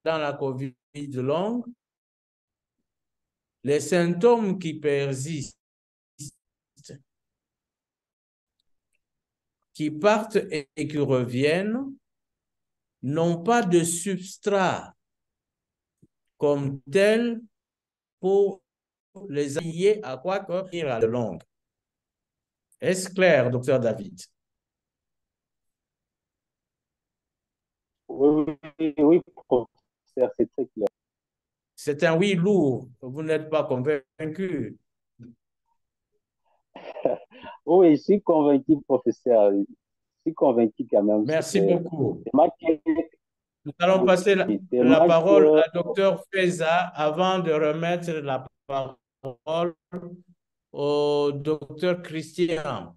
dans la COVID longue, les symptômes qui persistent, qui partent et qui reviennent, n'ont pas de substrat comme tel pour les lier à quoi que à la longue. Est-ce clair, docteur David? Oui, professeur, c'est très clair. C'est un oui lourd. Vous n'êtes pas convaincu? Oui, je suis convaincu, professeur. Je suis convaincu quand même. Merci beaucoup. Nous allons Oui, passer la parole à docteur Feza avant de remettre la parole au docteur Christian.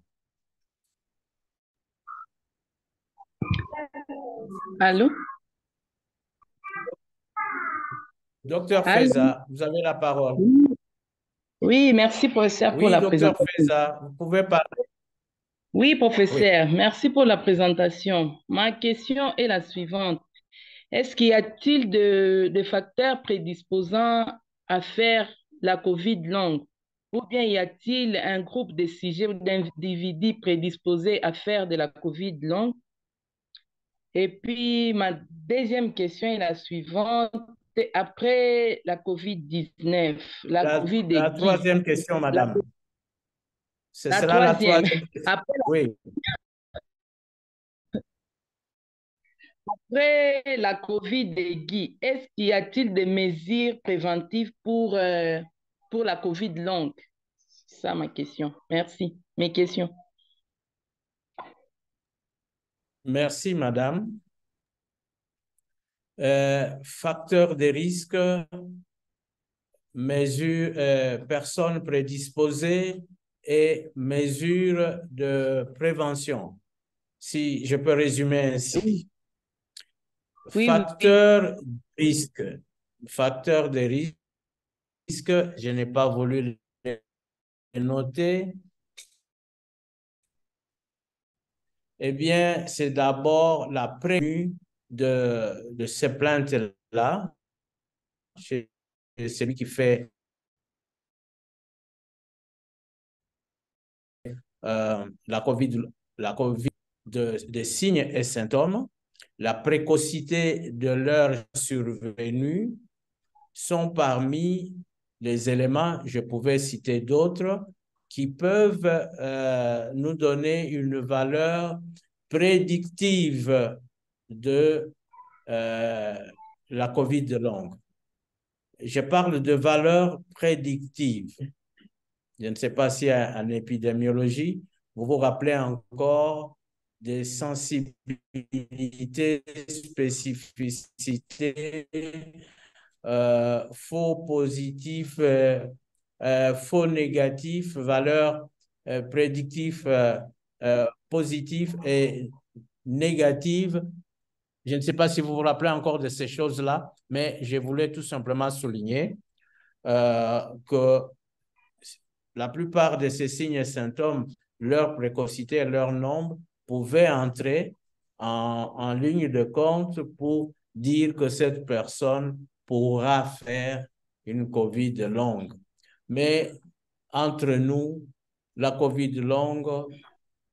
Allô? Docteur Allô? Feza, vous avez la parole. Oui, merci, professeur, pour la docteur présentation. Feza, vous pouvez parler. Oui, professeur, merci pour la présentation. Ma question est la suivante. Est-ce qu'il y a-t-il de facteurs prédisposant à faire la COVID longue? Ou bien y a-t-il un groupe de sujets ou d'individus prédisposés à faire de la COVID longue? Et puis, ma deuxième question est la suivante. Après la COVID-19, La troisième question, madame. Ce la sera la troisième. troisième question. Oui. Après la COVID aiguë, est-ce qu'il y a-t-il des mesures préventives pour la COVID longue? C'est ça ma question. Merci. Mes questions. Merci, madame. Facteurs de risque, mesures, personnes prédisposées et mesures de prévention. Si je peux résumer ainsi. Facteurs de risque. Facteurs de risque, je n'ai pas voulu les noter. Eh bien, c'est d'abord la prévenue de ces plaintes-là, chez celui qui fait la COVID des signes et symptômes, la précocité de leur survenue sont parmi les éléments, je pouvais citer d'autres, qui peuvent nous donner une valeur prédictive de la COVID longue. Je parle de valeur prédictive. Je ne sais pas si en épidémiologie, vous vous rappelez encore des sensibilités, spécificités, faux positifs, faux négatifs, valeurs prédictives positives et négatives. Je ne sais pas si vous vous rappelez encore de ces choses-là, mais je voulais tout simplement souligner que la plupart de ces signes et symptômes leur précocité et leur nombre pouvaient entrer en ligne de compte pour dire que cette personne pourra faire une COVID longue. Mais entre nous, la COVID longue,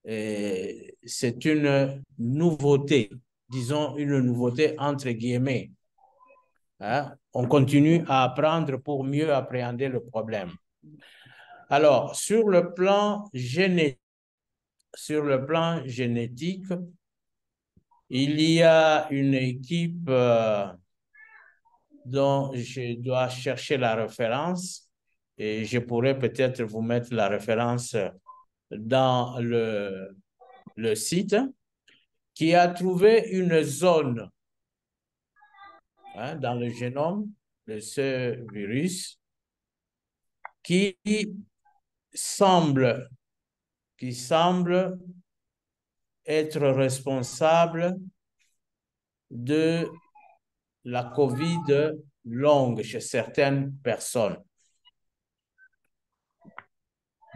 c'est une nouveauté, disons une nouveauté entre guillemets. Hein? On continue à apprendre pour mieux appréhender le problème. Alors, sur le plan génétique, il y a une équipe dont je dois chercher la référence et je pourrais peut-être vous mettre la référence dans le site, qui a trouvé une zone dans le génome de ce virus qui semble être responsable de la COVID longue chez certaines personnes.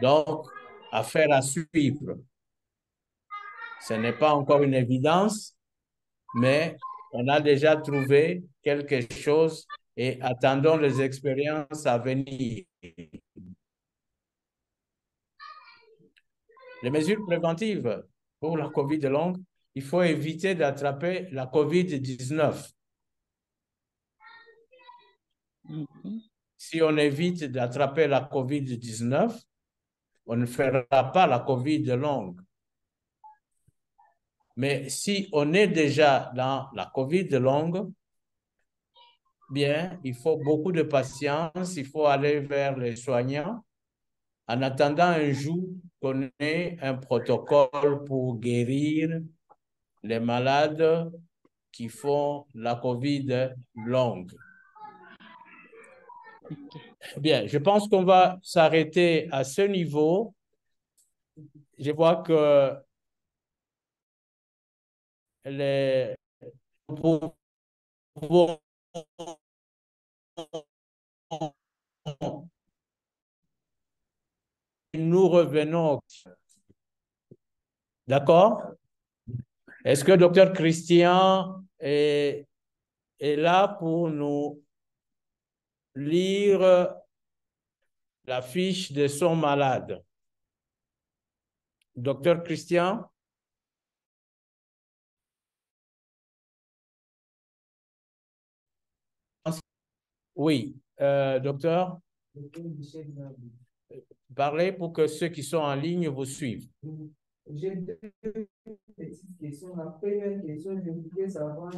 Donc, affaire à suivre. Ce n'est pas encore une évidence, mais on a déjà trouvé quelque chose et attendons les expériences à venir. Les mesures préventives pour la COVID longue, il faut éviter d'attraper la COVID-19. Si on évite d'attraper la COVID-19, on ne fera pas la COVID longue. Mais si on est déjà dans la COVID longue, bien, il faut beaucoup de patience, il faut aller vers les soignants en attendant un jour qu'on ait un protocole pour guérir les malades qui font la COVID longue. Bien, je pense qu'on va s'arrêter à ce niveau. Je vois que nous revenons. D'accord? Est-ce que le docteur Christian est là pour nous lire la fiche de son malade? Docteur Christian? Oui, docteur? Parlez pour que ceux qui sont en ligne vous suivent. J'ai deux petites questions. La première question, je voudrais savoir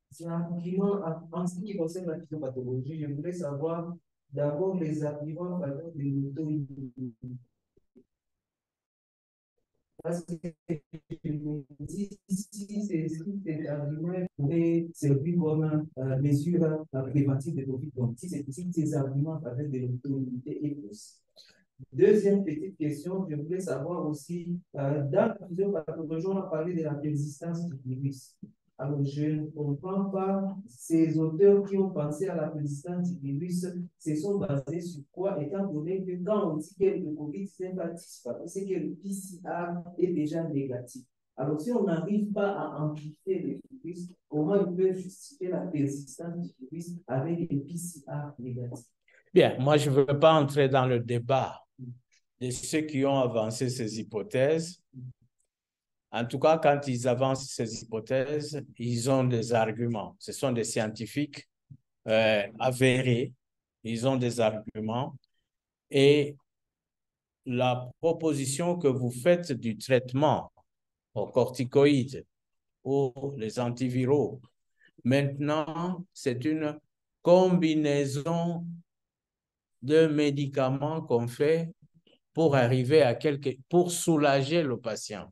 c'est un argument en ce qui concerne la physiopathologie. Je voudrais savoir d'abord les arguments par exemple de l'auto-immunité. Parce que je me dis, si ces arguments pourraient servir comme mesure préventive de COVID, donc si ces arguments avec de l'auto-immunité est possible. Deuxième petite question, je voulais savoir aussi, dans la physiopathologie, on a parlé de la persistance du virus. Alors, je ne comprends pas, ces auteurs qui ont pensé à la persistance du virus se sont basés sur quoi, étant donné que quand on dit que le COVID sympathique, c'est que le PCR est déjà négatif. Alors, si on n'arrive pas à amplifier le virus, comment ils peuvent justifier la persistance du virus avec le PCR négatif? Bien, moi, je ne veux pas entrer dans le débat de ceux qui ont avancé ces hypothèses. En tout cas, quand ils avancent ces hypothèses, ils ont des arguments. Ce sont des scientifiques avérés. Ils ont des arguments. Et la proposition que vous faites du traitement aux corticoïdes ou les antiviraux, maintenant, c'est une combinaison de médicaments qu'on fait pour arriver à pour soulager le patient.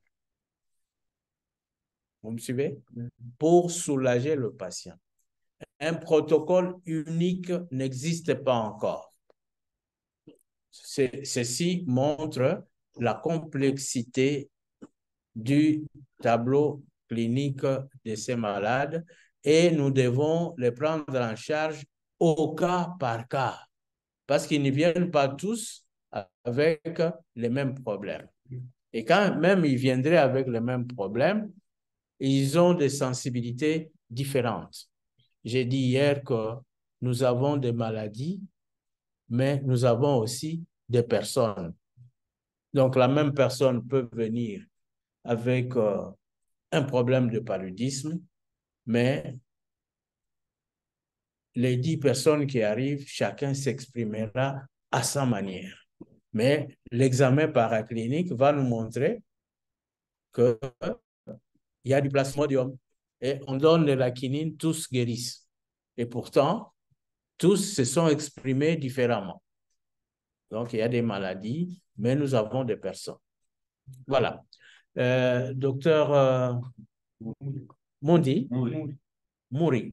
Vous me suivez? Pour soulager le patient. Un protocole unique n'existe pas encore. Ceci montre la complexité du tableau clinique de ces malades et nous devons les prendre en charge au cas par cas parce qu'ils ne viennent pas tous avec les mêmes problèmes. Et quand même ils viendraient avec le même problème, ils ont des sensibilités différentes. J'ai dit hier que nous avons des maladies, mais nous avons aussi des personnes. Donc, la même personne peut venir avec un problème de paludisme, mais les 10 personnes qui arrivent, chacun s'exprimera à sa manière. Mais l'examen paraclinique va nous montrer qu'il y a du plasmodium et on donne de la quinine, tous guérissent. Et pourtant, tous se sont exprimés différemment. Donc, il y a des maladies, mais nous avons des personnes. Voilà. Docteur Mondi? Mouri.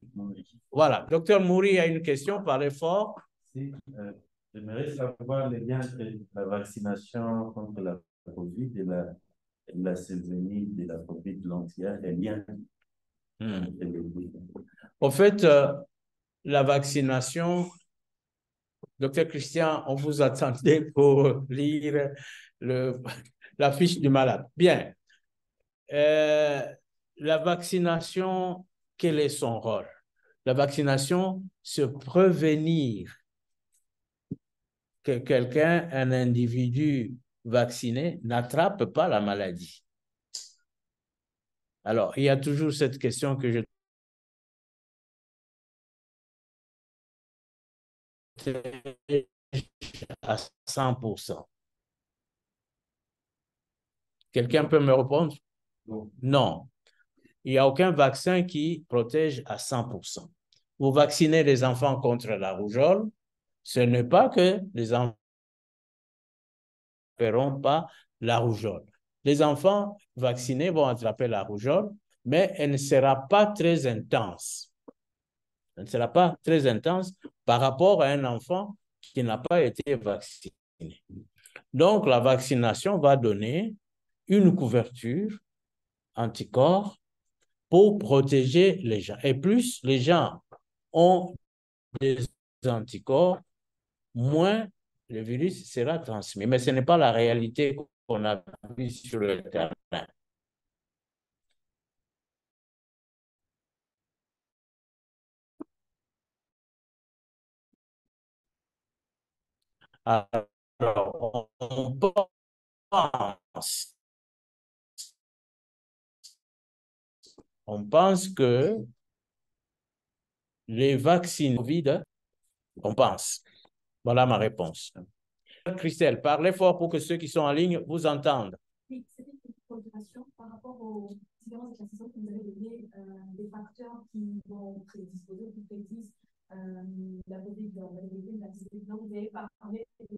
Voilà. Docteur Mouri a une question, parlez fort. Si, j'aimerais savoir le lien entre la vaccination contre la COVID et la saisonnière de la COVID l'entière, les liens. En fait, la vaccination, docteur Christian, on vous attendait pour lire la fiche du malade. Bien. La vaccination, quel est son rôle? La vaccination, c'est prévenir que quelqu'un, un individu vacciné, n'attrape pas la maladie. Alors, il y a toujours cette question que je à 100%. Quelqu'un peut me répondre? Non. Il n'y a aucun vaccin qui protège à 100%. Vous vaccinez les enfants contre la rougeole, ce n'est pas que les enfants ne feront pas la rougeole. Les enfants vaccinés vont attraper la rougeole, mais elle ne sera pas très intense. Elle ne sera pas très intense par rapport à un enfant qui n'a pas été vacciné. Donc, la vaccination va donner une couverture anticorps pour protéger les gens. Et plus les gens ont des anticorps, moins le virus sera transmis. Mais ce n'est pas la réalité qu'on a vue sur le terrain. Alors, on pense que les vaccins Covid, on pense. Voilà ma réponse. Christelle, parlez fort pour que ceux qui sont en ligne vous entendent. Oui, c'était une préoccupation par rapport aux différents éclaircissements que vous avez donné, des facteurs qui vont prédisposer, qui prédisent la COVID, donc vous avez parlé de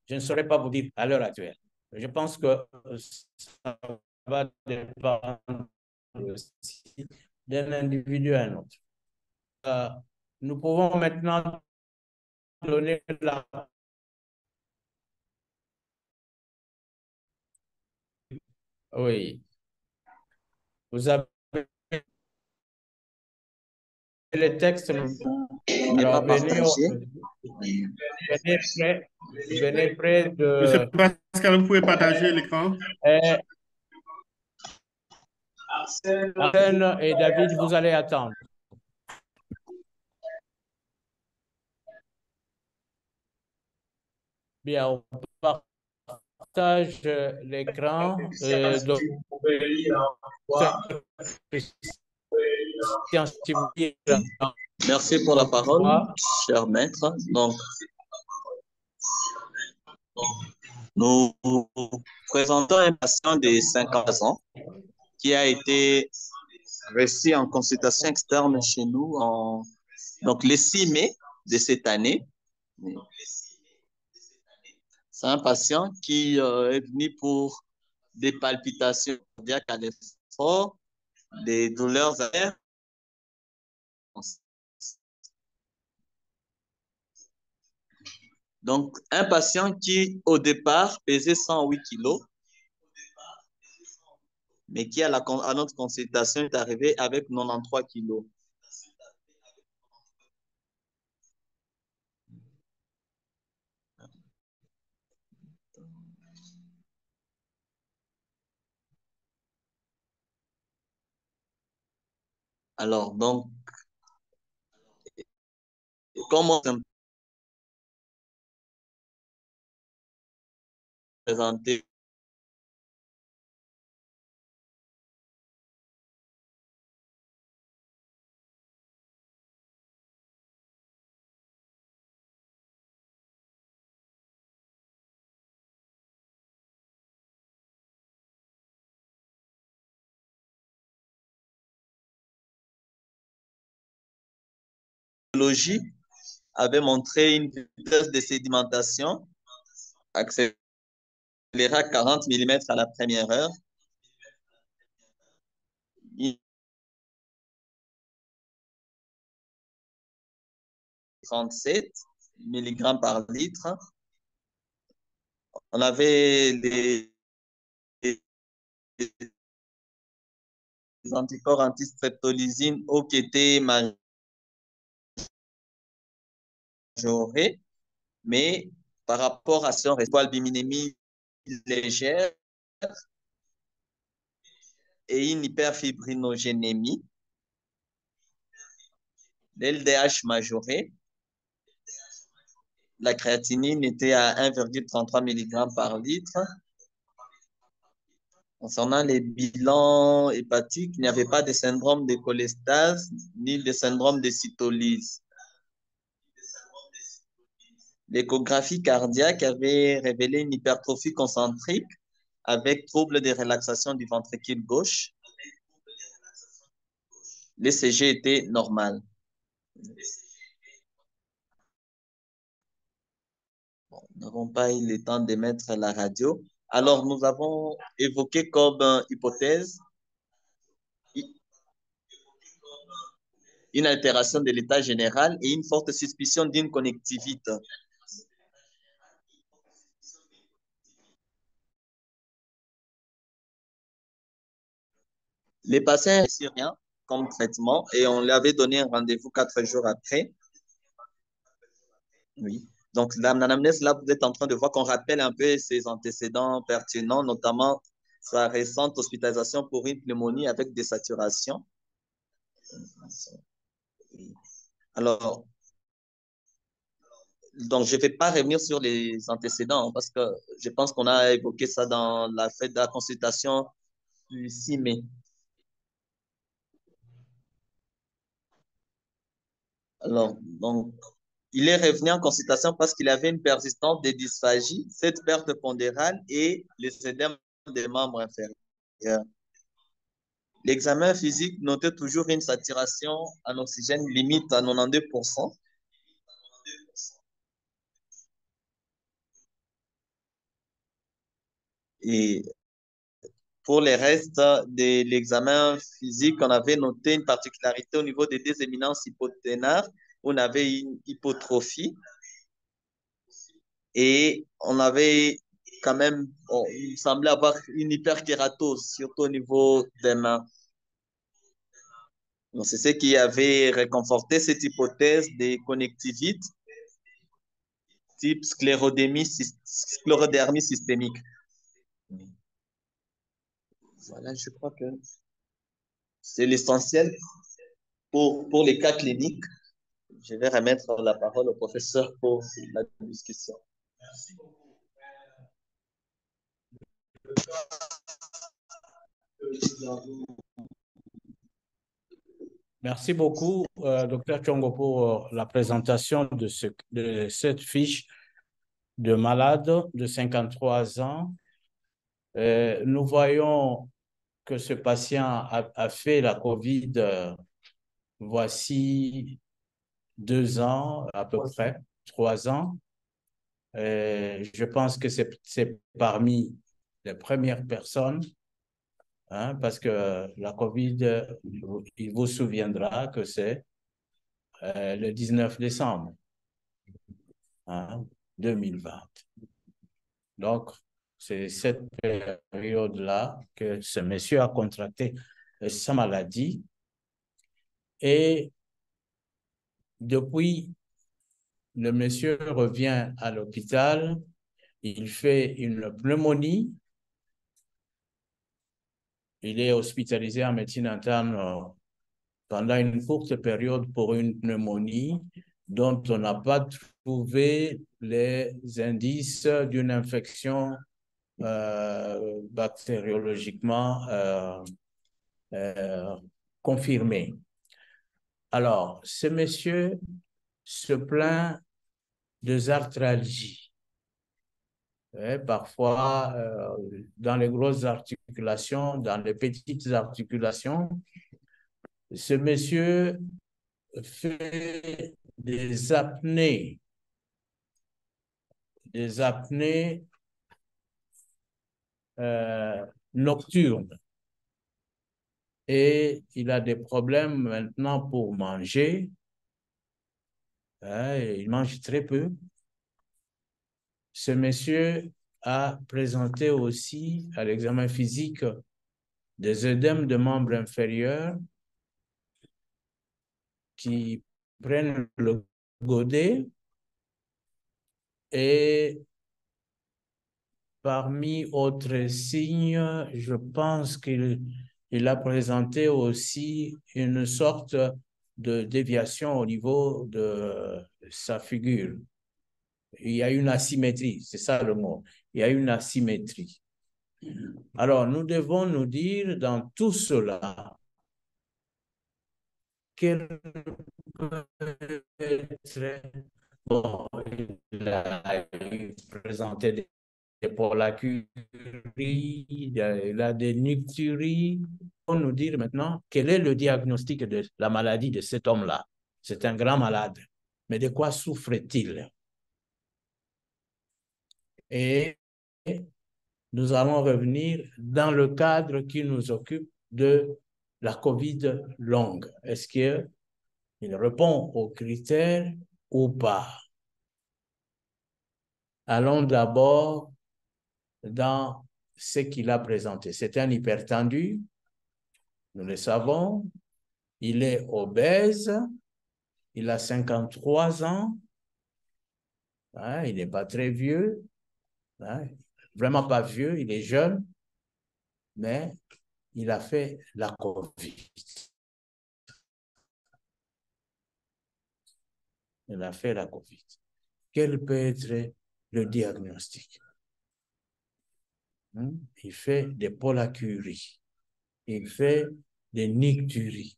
je ne saurais pas vous dire à l'heure actuelle. Je pense que ça va dépendre aussi d'un individu à un autre. Nous pouvons maintenant donner la... Oui. Vous avez les textes. Alors, venez près de... Monsieur Pascal, vous pouvez partager l'écran? Arsène et David, vous allez attendre. Bien, on partage l'écran. Merci pour la parole, cher maître. Donc, nous présentons un patient de 50 ans qui a été reçu en consultation externe chez nous donc le 6 mai de cette année. C'est un patient qui est venu pour des palpitations cardiaques à l'effort, des douleurs aériennes. Donc, un patient qui, au départ, pesait 108 kg mais qui, à notre consultation, est arrivé avec 93 kilos. Alors, donc, comment se présenter? Avait montré une vitesse de sédimentation accélérée à 40 mm à la première heure. 37 mg par litre. On avait les anticorps anti-streptolysine qui étaient majorés, mais par rapport à son albuminémie légère et une hyperfibrinogénémie, l'LDH majoré, la créatinine était à 1,33 mg par litre. Concernant les bilans hépatiques, il n'y avait pas de syndrome de cholestase ni de syndrome de cytolyse. L'échographie cardiaque avait révélé une hypertrophie concentrique avec trouble de relaxation du ventricule gauche. L'ECG était normal. Bon, nous n'avons pas eu le temps de mettre la radio. Alors, nous avons évoqué comme hypothèse une altération de l'état général et une forte suspicion d'une connectivite. Les patients n'ont rien comme traitement et on lui avait donné un rendez-vous 4 jours après. Oui. Donc, l'anamnèse, là, vous êtes en train de voir qu'on rappelle un peu ses antécédents pertinents, notamment sa récente hospitalisation pour une pneumonie avec désaturation. Alors, donc, je ne vais pas revenir sur les antécédents parce que je pense qu'on a évoqué ça dans la fête de la consultation du 6 mai. Alors, donc, il est revenu en consultation parce qu'il avait une persistance de dysphagie, cette perte pondérale et les édèmes des membres inférieurs. L'examen physique notait toujours une saturation en oxygène limite à 92%. Et pour les restes de l'examen physique, on avait noté une particularité au niveau des deux éminences hypothénaires. On avait une hypotrophie et on avait quand même, il semblait avoir une hyperkératose, surtout au niveau des mains. C'est ce qui avait réconforté cette hypothèse de connectivite type sclérodermie systémique. Voilà, je crois que c'est l'essentiel pour les cas cliniques. Je vais remettre la parole au professeur pour la discussion. Merci beaucoup. Merci beaucoup, Dr Tchongo, pour la présentation de cette fiche de malade de 53 ans. Nous voyons que ce patient a fait la COVID voici 2 ans, à peu près, 3 ans. Je pense que c'est parmi les premières personnes, hein, parce que la COVID, il vous souviendra que c'est le 19 décembre 2020. Donc, C'est cette période-là que ce monsieur a contracté sa maladie. Et depuis, le monsieur revient à l'hôpital, il fait une pneumonie, il est hospitalisé en médecine interne pendant une courte période pour une pneumonie dont on n'a pas trouvé les indices d'une infection bactériologiquement confirmée. Alors, ce monsieur se plaint de arthralgies. Parfois, dans les grosses articulations, dans les petites articulations, ce monsieur fait des apnées nocturnes. Et il a des problèmes maintenant pour manger. Il mange très peu. Ce monsieur a présenté aussi à l'examen physique des œdèmes de membres inférieurs qui prennent le godet et parmi autres signes, je pense qu'il a présenté aussi une sorte de déviation au niveau de sa figure. Il y a une asymétrie, c'est ça le mot. Il y a une asymétrie. Alors, nous devons nous dire dans tout cela, quel peut être... Bon, il a présenté des polacuries, il a des nicturies. On nous dire maintenant quel est le diagnostic de la maladie de cet homme-là. C'est un grand malade. Mais de quoi souffre-t-il? Et nous allons revenir dans le cadre qui nous occupe de la COVID longue. Est-ce qu'il répond aux critères ou pas? Allons d'abord dans ce qu'il a présenté. C'est un hypertendu, nous le savons, il est obèse, il a 53 ans, il n'est pas très vieux, vraiment pas vieux, il est jeune, mais il a fait la COVID. Il a fait la COVID. Quel peut être le diagnostic? Il fait des polacuries. Il fait des nicturies.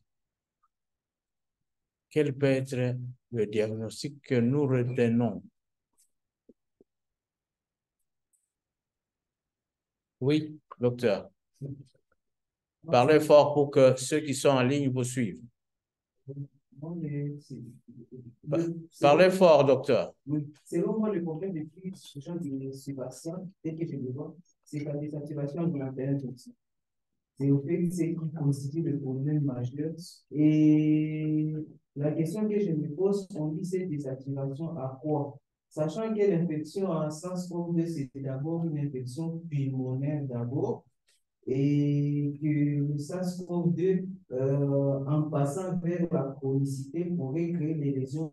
Quel peut être le diagnostic que nous retenons? Oui, docteur. Parlez fort pour que ceux qui sont en ligne vous suivent. Parlez fort, docteur. Selon moi, le problème de ce patient, tel que je le vois, c'est la désactivation de l'intérêt toxique. C'est au fait que c'est qui constitue le problème majeur. Et la question que je me pose, on dit cette désactivation à quoi? Sachant que l'infection en SARS-CoV-2, c'est d'abord une infection pulmonaire d'abord, et que le SARS-CoV-2, en passant vers la chronicité, pourrait créer des lésions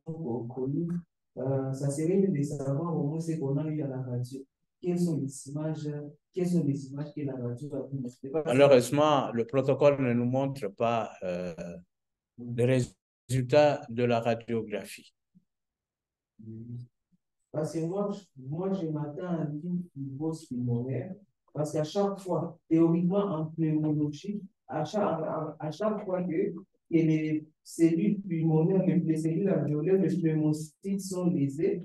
chroniques. Ça serait de savoir au moins ce qu'on a eu à la radio. Quelles sont les images que la radio a pu montrer? Malheureusement, le protocole ne nous montre pas les résultats de la radiographie. Parce que moi je m'attends à une fibrose pulmonaire, parce qu'à chaque fois, théoriquement en pneumologie, à chaque fois que les cellules pulmonaires, les cellules alvéolaires, les pneumocytes sont lésées,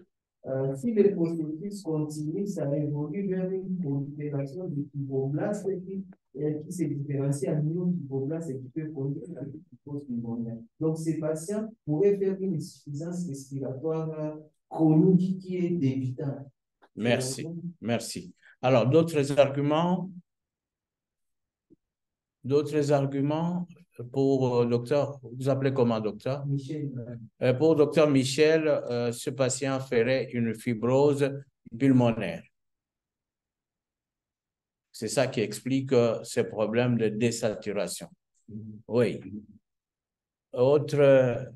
si le processus continue, ça évolue vers une prolifération de fibroblastes qui se différencie à myofibroblast et qui peut conduire à une fibrose pulmonaire. Donc, ces patients pourraient faire une insuffisance respiratoire chronique qui est évitable. Merci, merci. Alors, d'autres arguments pour docteur, vous appelez comment, docteur? Michel. Pour docteur Michel, ce patient ferait une fibrose pulmonaire. C'est ça qui explique ces problèmes de désaturation. Oui. Autre...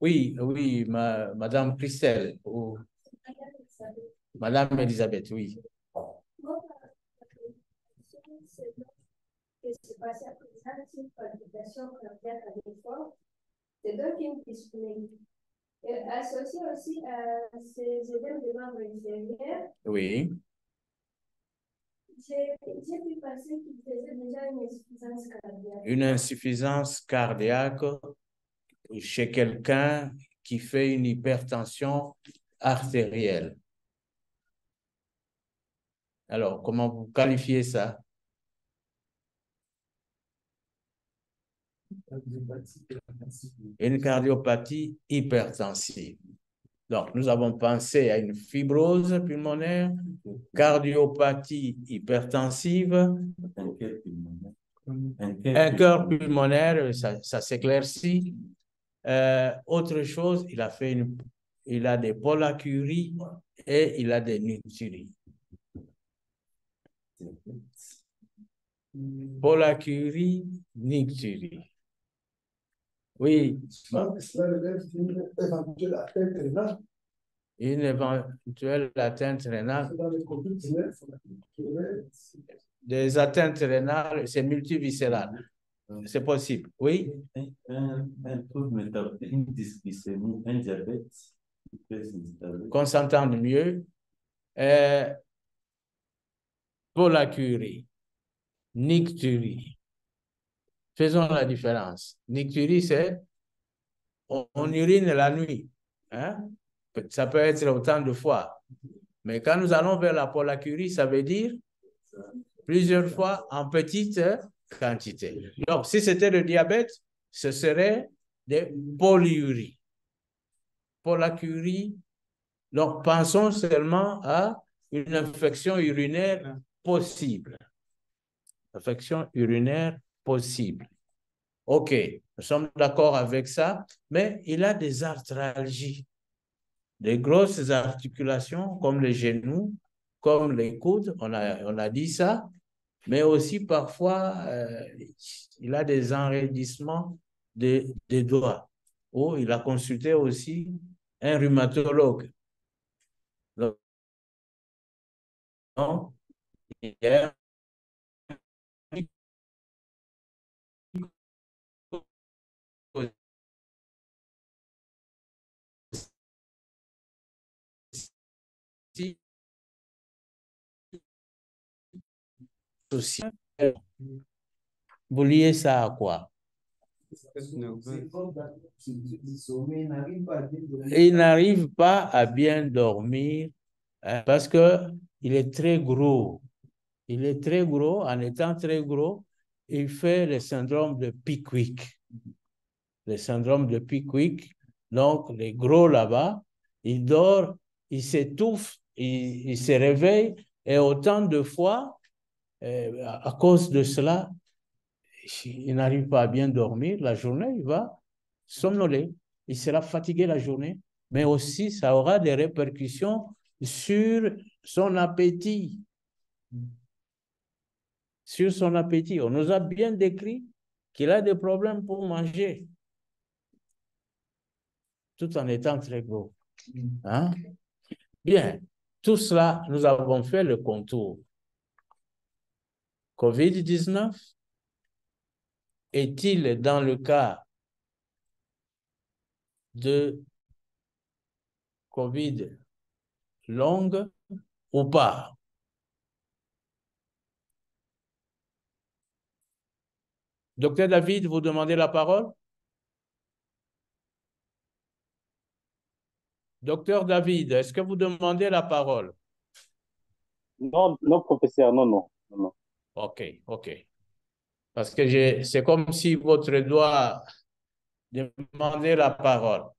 Oui, Madame Christelle ou Madame Elisabeth, oui. C'est deux films qui se plaignent. Associé aussi à ces événements de membres extérieurs, Oui. j'ai pu penser qu'il faisait déjà une insuffisance cardiaque. Une insuffisance cardiaque chez quelqu'un qui fait une hypertension artérielle. Alors, comment vous qualifiez ça? Une cardiopathie hypertensive. Donc, nous avons pensé à une fibrose pulmonaire, cardiopathie hypertensive, un cœur pulmonaire, ça s'éclaircit. Autre chose, il a des pollacuries et il a des nicturies. Pollacurie, nicturie. Oui. Une éventuelle atteinte rénale. Des atteintes rénales, c'est multiviscéral. C'est possible, oui. Un trouble, une dysglycémie, un diabète. Qu'on s'entende mieux. Pollacurie, nicturie. Faisons la différence. Nicturie, c'est on urine la nuit. Hein? Ça peut être autant de fois. Mais quand nous allons vers la pollacurie, ça veut dire plusieurs fois en petite quantité. Donc, si c'était le diabète, ce serait des polyuries. Pollacurie. Donc, pensons seulement à une infection urinaire possible. Infection urinaire possible. OK, nous sommes d'accord avec ça, mais il a des arthralgies, des grosses articulations comme les genoux, comme les coudes, on a dit ça, mais aussi parfois, il a des enraidissements des doigts, ou il a consulté aussi un rhumatologue. Donc, il y a social. Vous liez ça à quoi? Il n'arrive pas à bien dormir parce qu'il est très gros. Il est très gros. En étant très gros, il fait le syndrome de Pickwick. Le syndrome de Pickwick. Donc, les gros là-bas, il dort, il s'étouffe, il se réveille et autant de fois, à cause de cela, il n'arrive pas à bien dormir. La journée, il va somnoler. Il sera fatigué la journée, mais aussi ça aura des répercussions sur son appétit. Sur son appétit. On nous a bien décrit qu'il a des problèmes pour manger, tout en étant très gros. Hein? Bien, tout cela, nous avons fait le contour. COVID-19, est-il dans le cas de COVID longue ou pas? Docteur David, vous demandez la parole? Docteur David, est-ce que vous demandez la parole? Non, non, professeur, non. OK. Parce que c'est comme si votre doigt demandait la parole.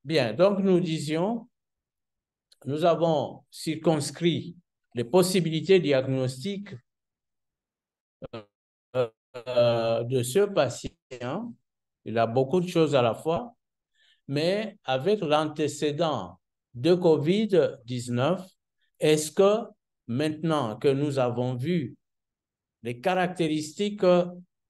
Bien, donc nous disions, nous avons circonscrit les possibilités diagnostiques de ce patient. Il a beaucoup de choses à la fois, mais avec l'antécédent de COVID-19, est-ce que maintenant que nous avons vu les caractéristiques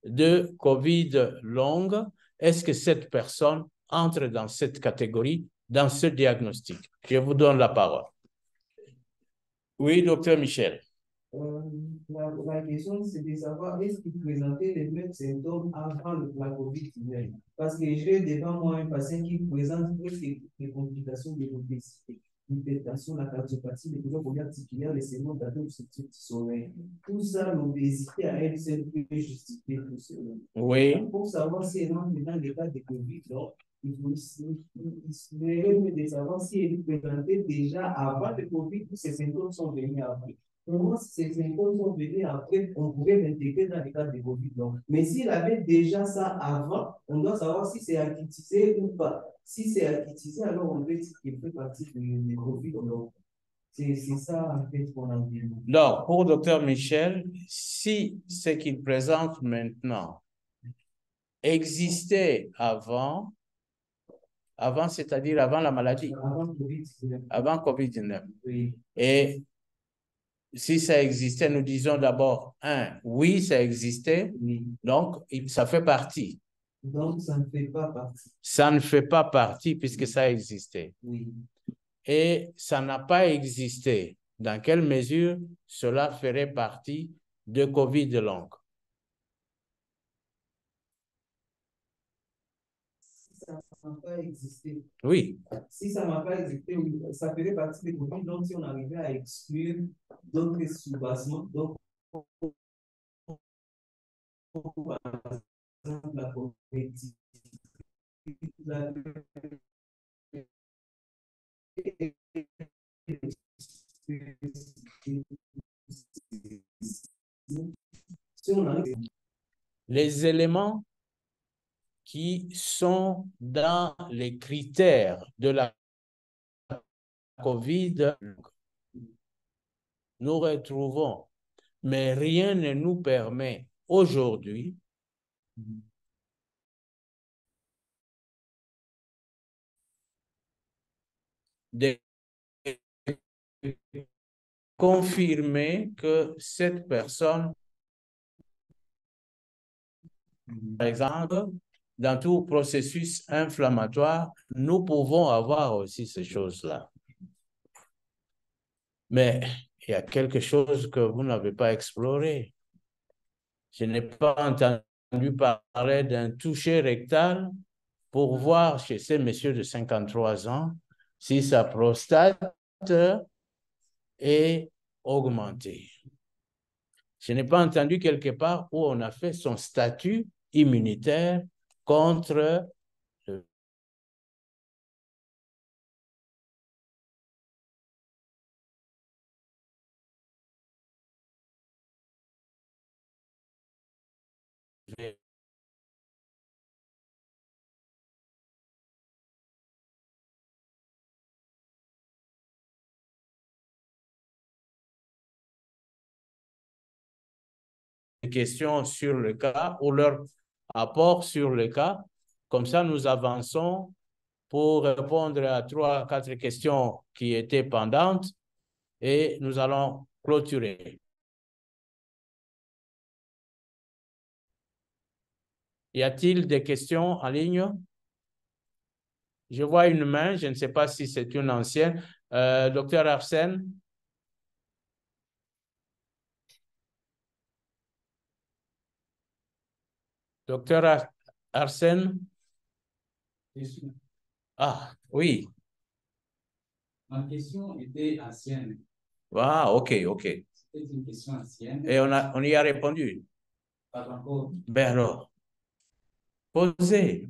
de COVID longue, est-ce que cette personne entre dans cette catégorie, dans ce diagnostic? Je vous donne la parole. Oui, docteur Michel. La question, c'est de savoir est-ce qu'il présentait les mêmes symptômes avant la COVID-19? Parce que j'ai devant moi un patient qui présente presque les complications de l'obésité, l'hypertension, la cardiopathie, les douleurs articulaires, les saignements d'abdos, du sommeil. Tout ça, l'obésité à elle seule peut justifier tout cela. Oui. Pour savoir si elle entre dans le cas de COVID, donc, il serait mieux de savoir si elle présentait déjà avant le COVID ou ces symptômes sont venus après. Pour moi, si ces symptômes sont venus après, on pourrait l'intégrer dans le cadre de COVID. Donc. Mais s'il avait déjà ça avant, on doit savoir si c'est acquitisé ou pas. Si c'est acquitisé, alors on peut dire qu'il fait partie de COVID. Donc. C'est ça, en fait, qu'on a vu. Donc, pour Dr Michel, si ce qu'il présente maintenant existait avant, c'est-à-dire avant la maladie, avant COVID-19. Oui. Et si ça existait, nous disons d'abord, oui, ça existait, oui. Donc ça fait partie. Donc, ça ne fait pas partie. Ça ne fait pas partie puisque ça existait. Oui. Et ça n'a pas existé. Dans quelle mesure cela ferait partie de COVID longue? Ça n'a pas existé. Oui. Si ça n'a pas existé, ça ferait partie des COVID. Donc, si on arrivait à exclure d'autres sous-bassements, donc, la COVID, les éléments qui sont dans les critères de la COVID, nous retrouvons, mais rien ne nous permet aujourd'hui de confirmer que cette personne, par exemple, dans tout processus inflammatoire, nous pouvons avoir aussi ces choses-là. Mais il y a quelque chose que vous n'avez pas exploré. Je n'ai pas entendu parler d'un toucher rectal pour voir chez ces messieurs de 53 ans si sa prostate est augmentée. Je n'ai pas entendu quelque part où on a fait son statut immunitaire contre le questions sur le cas ou leur apport sur le cas. Comme ça, nous avançons pour répondre à 3 à 4 questions qui étaient pendantes et nous allons clôturer. Y a-t-il des questions en ligne? Je vois une main, je ne sais pas si c'est une ancienne. Docteur Arsène? Docteur Arsène? Ah, oui. Ma question était ancienne. Ah, ok. C'était une question ancienne. Et on y a répondu? Pas encore. Ben alors, posez.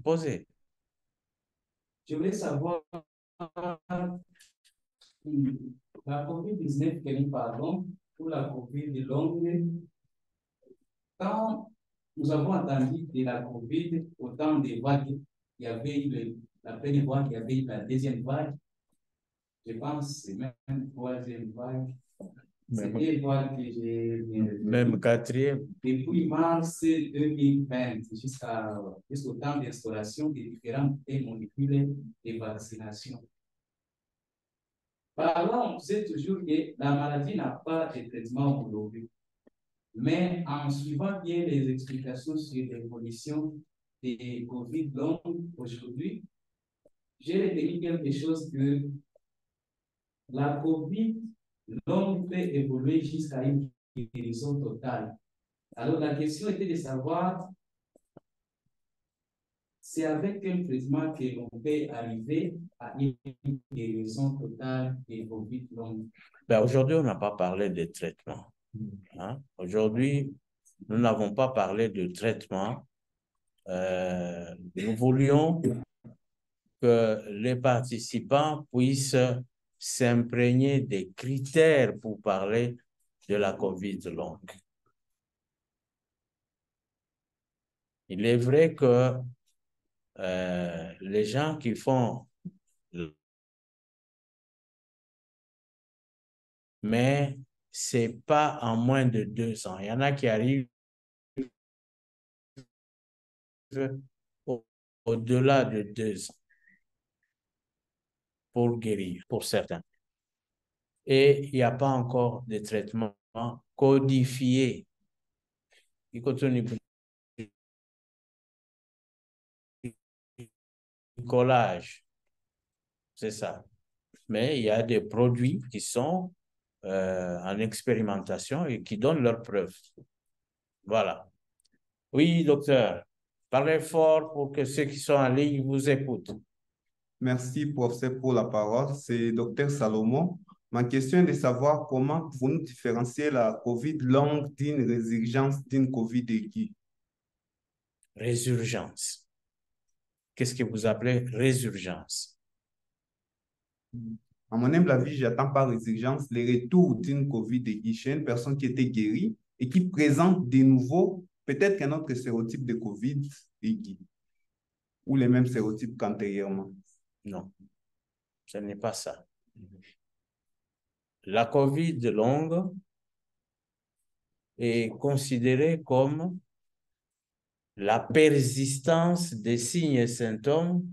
Je voulais savoir la COVID-19 que nous parlons, ou la COVID longue, quand nous avons entendu de la COVID, autant des vagues, il y avait eu la première vague, il y avait eu la deuxième vague, je pense que c'est même troisième vague. C'est des vagues que j'ai... Même quatrième. Depuis mars 2020 jusqu'au temps d'installation des différentes molécules de vaccination. Parlant, on sait toujours que la maladie n'a pas de traitement aujourd'hui. Mais en suivant bien les explications sur l'évolution des COVID longues aujourd'hui, j'ai retenu quelque chose que la COVID longue peut évoluer jusqu'à une guérison totale. Alors, la question était de savoir, c'est avec quel traitement que l'on peut arriver à une guérison totale des COVID longues. Ben, aujourd'hui, on n'a pas parlé de traitement. Hein? Aujourd'hui, nous n'avons pas parlé de traitement. Nous voulions que les participants puissent s'imprégner des critères pour parler de la COVID longue. Il est vrai que les gens qui font, mais c'est pas en moins de 2 ans. Il y en a qui arrivent au-delà de 2 ans pour guérir, pour certains. Et il n'y a pas encore de traitement codifié. Il continue collage, c'est ça. Mais il y a des produits qui sont en expérimentation et qui donnent leurs preuves. Voilà. Oui, docteur, parlez fort pour que ceux qui sont en ligne vous écoutent. Merci, professeur, pour la parole. C'est docteur Salomon. Ma question est de savoir comment pouvons-nous différencier la COVID longue d'une résurgence d'une COVID aiguë? Résurgence. Qu'est-ce que vous appelez résurgence? À mon humble avis, j'attends par résurgence le retour d'une COVID aiguë chez une personne qui était guérie et qui présente de nouveau peut-être qu'un autre sérotype de COVID aiguë ou les mêmes sérotypes qu'antérieurement. Non, ce n'est pas ça. La COVID longue est considérée comme la persistance des signes et symptômes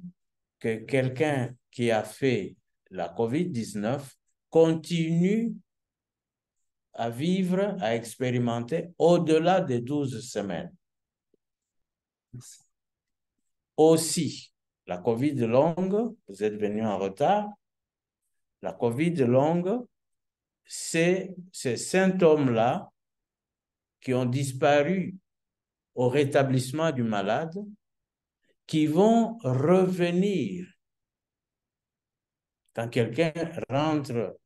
que quelqu'un qui a fait la COVID-19 continue à vivre, à expérimenter au-delà des 12 semaines. Aussi, la COVID longue, vous êtes venu en retard, la COVID longue, c'est ces symptômes-là qui ont disparu au rétablissement du malade, qui vont revenir quand quelqu'un rentre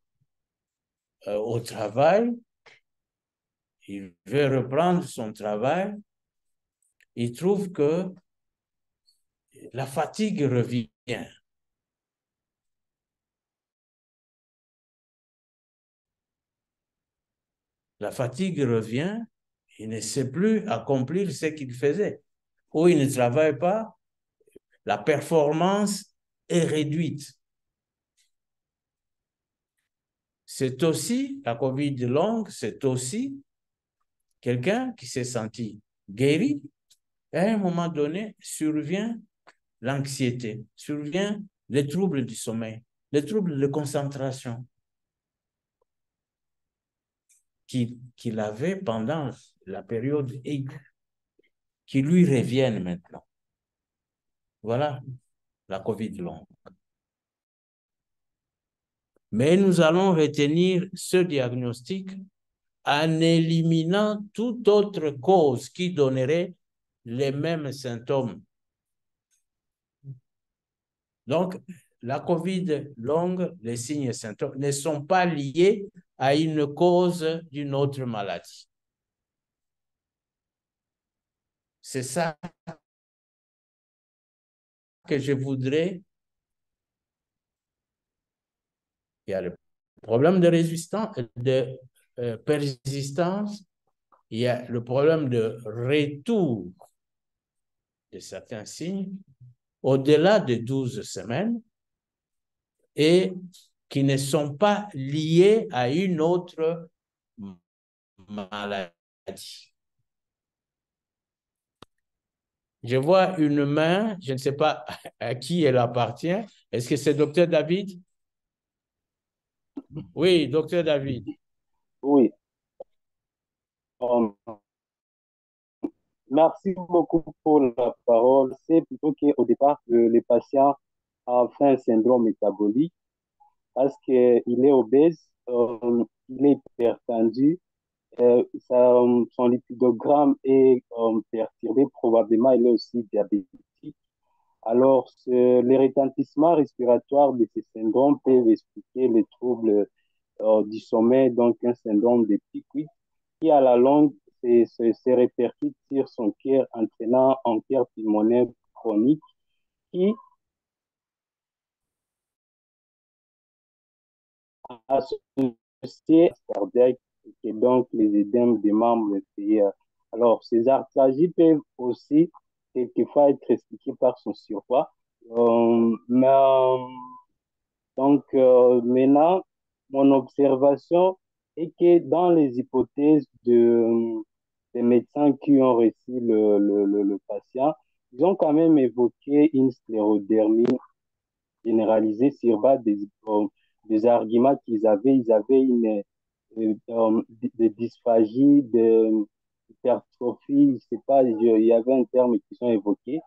au travail, il veut reprendre son travail, il trouve que la fatigue revient. La fatigue revient, il ne sait plus accomplir ce qu'il faisait. Ou il ne travaille pas, la performance est réduite. C'est aussi, la COVID longue, c'est aussi quelqu'un qui s'est senti guéri, et à un moment donné, survient l'anxiété, survient les troubles du sommeil, les troubles de concentration qu'il avait pendant la période aiguë, qui lui reviennent maintenant. Voilà la COVID longue. Mais nous allons retenir ce diagnostic en éliminant toute autre cause qui donnerait les mêmes symptômes. Donc, la COVID longue, les signes et symptômes ne sont pas liés à une cause d'une autre maladie. C'est ça que je voudrais. Il y a le problème de résistance, de persistance, il y a le problème de retour de certains signes au-delà de 12 semaines et qui ne sont pas liés à une autre maladie. Je vois une main, je ne sais pas à qui elle appartient. Est-ce que c'est Dr. David? Oui, docteur David. Oui. Merci beaucoup pour la parole. C'est plutôt qu'au départ, le patient a fait un syndrome métabolique parce qu'il est obèse, il est hypertendu, son lipidogramme est perturbé, probablement il est aussi diabétique. Alors, les retentissements respiratoires de ces syndromes peuvent expliquer les troubles du sommeil, donc un syndrome de Pickwick, qui à la longue se répercute sur son cœur, entraînant un cœur pulmonaire chronique qui associé cardiaque et donc les édèmes des membres inférieurs. Alors, ces arthralgies peuvent aussi quelquefois être expliquées par son surpoids. Maintenant, mon observation est que dans les hypothèses des médecins qui ont reçu le patient, ils ont quand même évoqué une sclérodermie généralisée sur base des arguments qu'ils avaient. Ils avaient des dysphagies, de hypertrophie, je sais pas, il y avait un terme qui sont évoqués.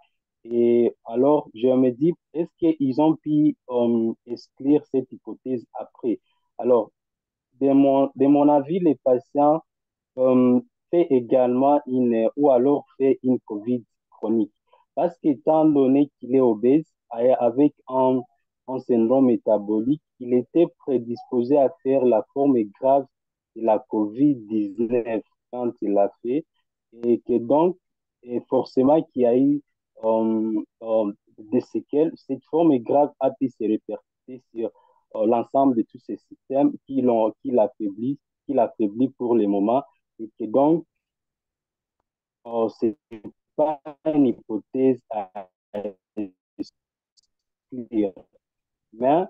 Et alors, je me dis, est-ce qu'ils ont pu exclure cette hypothèse après? Alors, de mon avis, les patients fait également ou alors fait une COVID chronique. Parce qu'étant donné qu'il est obèse, avec un syndrome métabolique, il était prédisposé à faire la forme grave de la COVID-19 quand il l'a fait. Et que donc, et forcément, qu'il y a eu des séquelles. Cette forme grave a pu se répercuter sur l'ensemble de tous ces systèmes qui l'affaiblit pour le moment et que donc, ce n'est pas une hypothèse à exclure. Mais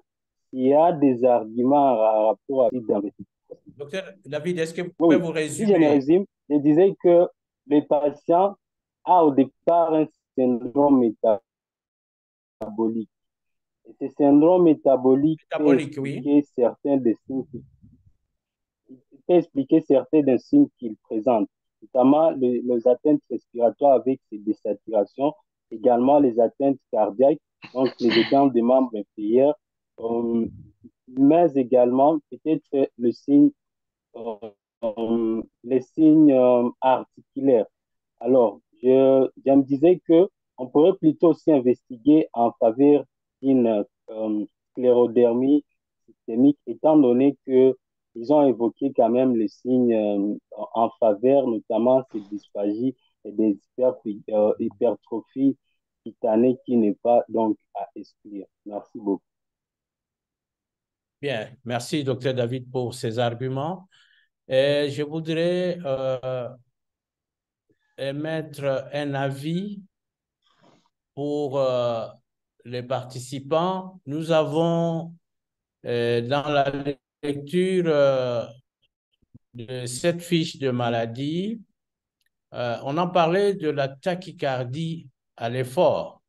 il y a des arguments à rapport à l'investissement. Docteur David, est-ce que vous Oui, pouvez vous si je me résumer? résume, je disais que le patient a au départ un syndrome métabolique. Et ce syndrome métabolique peut expliquer certains des signes qu'il présente, notamment les atteintes respiratoires avec ses désaturations, également les atteintes cardiaques, donc les édèmes des membres inférieurs, mais également peut-être les signes articulaires. Alors, je me disais que on pourrait plutôt aussi investiguer en faveur d'une sclérodermie systémique, étant donné que ils ont évoqué quand même les signes en faveur, notamment ces dysphagies et des hypertrophies cutanées qui n'est pas donc à exclure. Merci beaucoup. Bien, merci docteur David pour ces arguments. Et je voudrais émettre un avis pour les participants. Nous avons dans la lecture de cette fiche de maladie, on en parlait de la tachycardie à l'effort.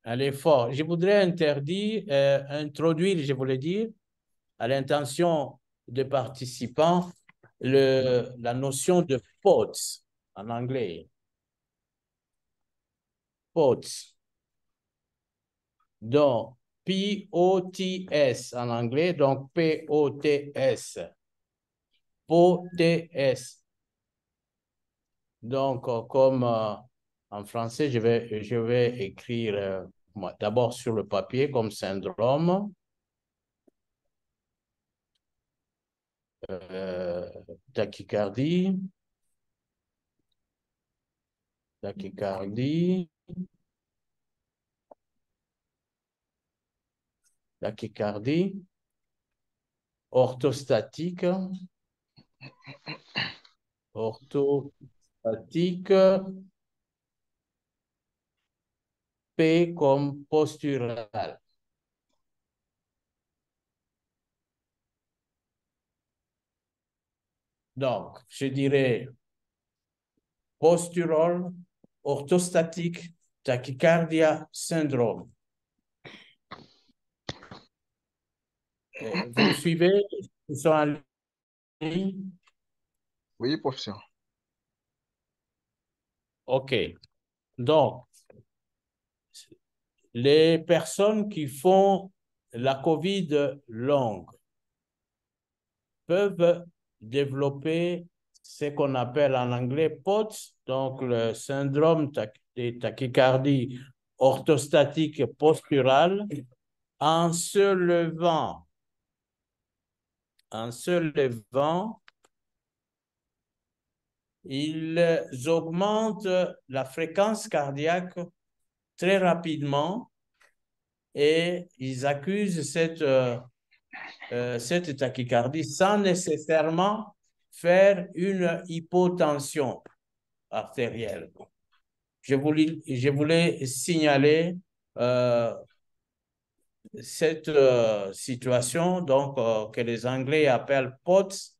Je voudrais introduire, je voulais dire, à l'intention des participants, la notion de POTS en anglais. POTS. Donc, P-O-T-S en anglais, donc P-O-T-S. POTS. Donc, comme en français, je vais écrire d'abord sur le papier comme syndrome. Tachycardie. Tachycardie. Tachycardie. Orthostatique. Orthostatique. P comme postural. Donc, je dirais postural, orthostatique, tachycardia syndrome. Vous me suivez? Ils sont en ligne? Oui, professeur. OK. Donc, les personnes qui font la COVID longue peuvent développer ce qu'on appelle en anglais POTS, donc le syndrome de tachycardie orthostatique posturale, en se levant. En se levant, ils augmentent la fréquence cardiaque très rapidement et ils accusent cette tachycardie sans nécessairement faire une hypotension artérielle. Je voulais signaler cette situation donc, que les Anglais appellent POTS.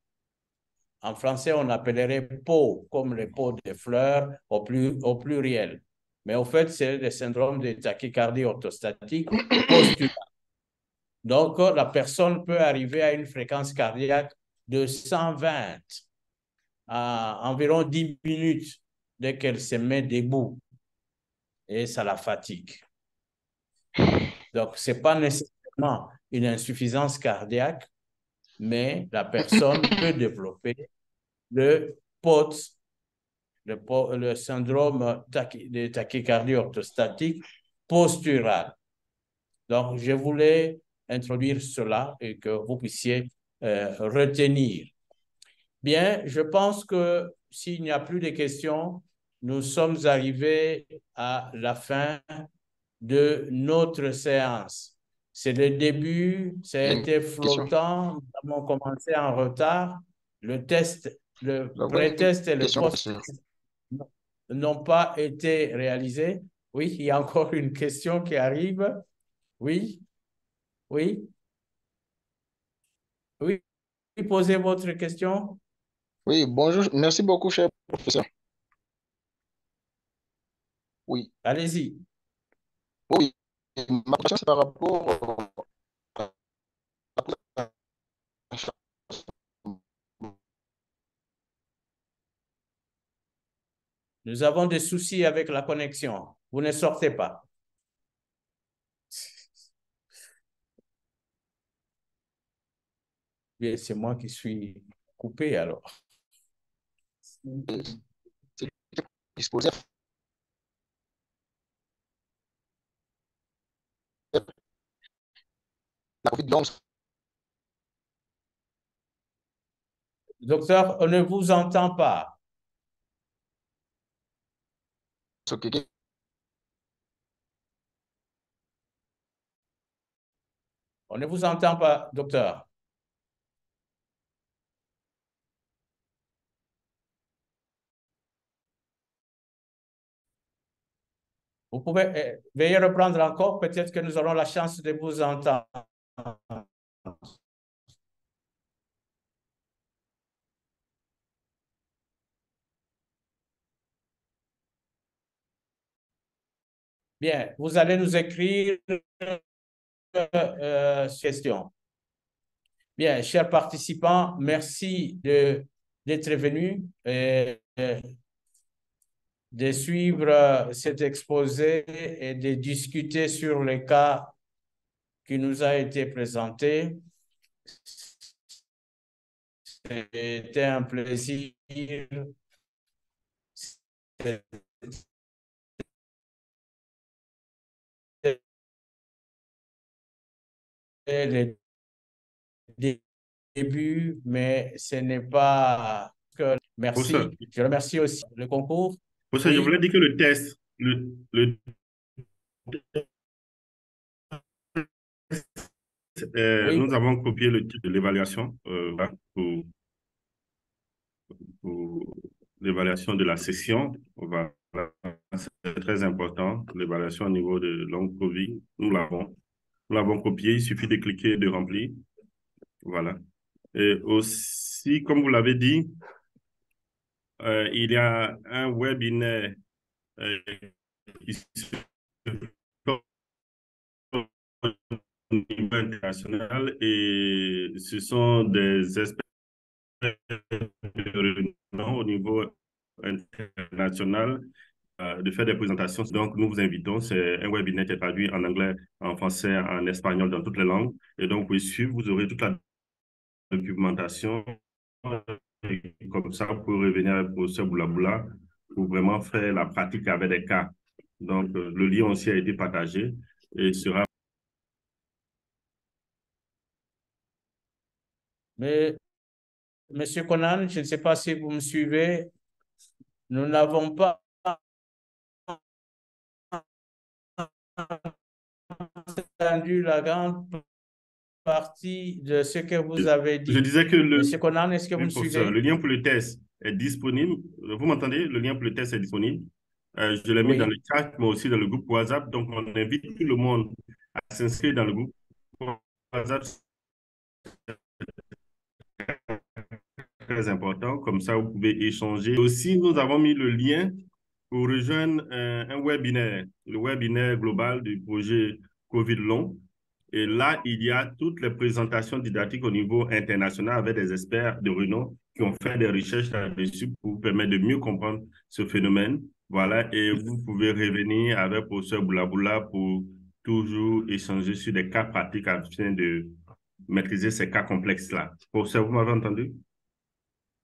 En français, on appellerait pots, comme les pots de fleurs au pluriel. Mais au fait, c'est le syndrome de tachycardie orthostatique posturale. Donc, la personne peut arriver à une fréquence cardiaque de 120 à environ 10 minutes dès qu'elle se met debout. Et ça la fatigue. Donc, ce n'est pas nécessairement une insuffisance cardiaque, mais la personne peut développer le POTS, le syndrome de tachycardie orthostatique posturale. Donc, je voulais introduire cela et que vous puissiez retenir. Bien, je pense que s'il n'y a plus de questions, nous sommes arrivés à la fin de notre séance. C'est le début, ça a été flottant, nous avons commencé en retard. Le test, le pré-test et le post n'ont pas été réalisés. Oui, il y a encore une question qui arrive. Oui, oui, oui, posez votre question. Oui, bonjour. Merci beaucoup, cher professeur. Oui. Allez-y. Oui, ma question, c'est par rapport Nous avons des soucis avec la connexion. Vous ne sortez pas. Bien, c'est moi qui suis coupé alors. disposer la COVID-19. Docteur, on ne vous entend pas. On ne vous entend pas, docteur. Vous pouvez veuillez reprendre encore, peut-être que nous aurons la chance de vous entendre. Bien, vous allez nous écrire question. Bien, chers participants, merci d'être venus et de suivre cet exposé et de discuter sur les cas qui nous a été présenté. C'était un plaisir le début, mais ce n'est pas que... Merci. Je remercie aussi le concours. Je voulais dire que le test, oui. Nous avons copié le titre de l'évaluation pour l'évaluation de la session. Voilà. C'est très important, l'évaluation au niveau de long COVID. Nous l'avons copié, il suffit de cliquer et de remplir. Voilà. Et aussi, comme vous l'avez dit, il y a un webinaire qui se niveau international et ce sont des experts de renom au niveau international de faire des présentations. Donc, nous vous invitons. C'est un webinaire qui est traduit en anglais, en français, en espagnol, dans toutes les langues. Et donc, vous pouvez suivre, vous aurez toute la documentation. Et comme ça, vous pouvez revenir avec le professeur Boula pour vraiment faire la pratique avec des cas. Donc, le lien aussi a été partagé et sera... Mais, Monsieur Conan, je ne sais pas si vous me suivez, nous n'avons pas entendu la grande partie de ce que vous avez dit. Je disais que Monsieur Conan, est-ce que vous me suivez? le lien pour le test est disponible. Vous m'entendez? Le lien pour le test est disponible. Je l'ai mis dans le chat, mais aussi dans le groupe WhatsApp. Donc, on invite tout le monde à s'inscrire dans le groupe WhatsApp. Très important. Comme ça, vous pouvez échanger. Aussi, nous avons mis le lien pour rejoindre un webinaire, le webinaire global du projet COVID long. Et là, il y a toutes les présentations didactiques au niveau international avec des experts de renom qui ont fait des recherches là-dessus pour vous permettre de mieux comprendre ce phénomène. Voilà, et vous pouvez revenir avec le professeur Boula pour toujours échanger sur des cas pratiques afin de maîtriser ces cas complexes-là. Professeur, vous m'avez entendu?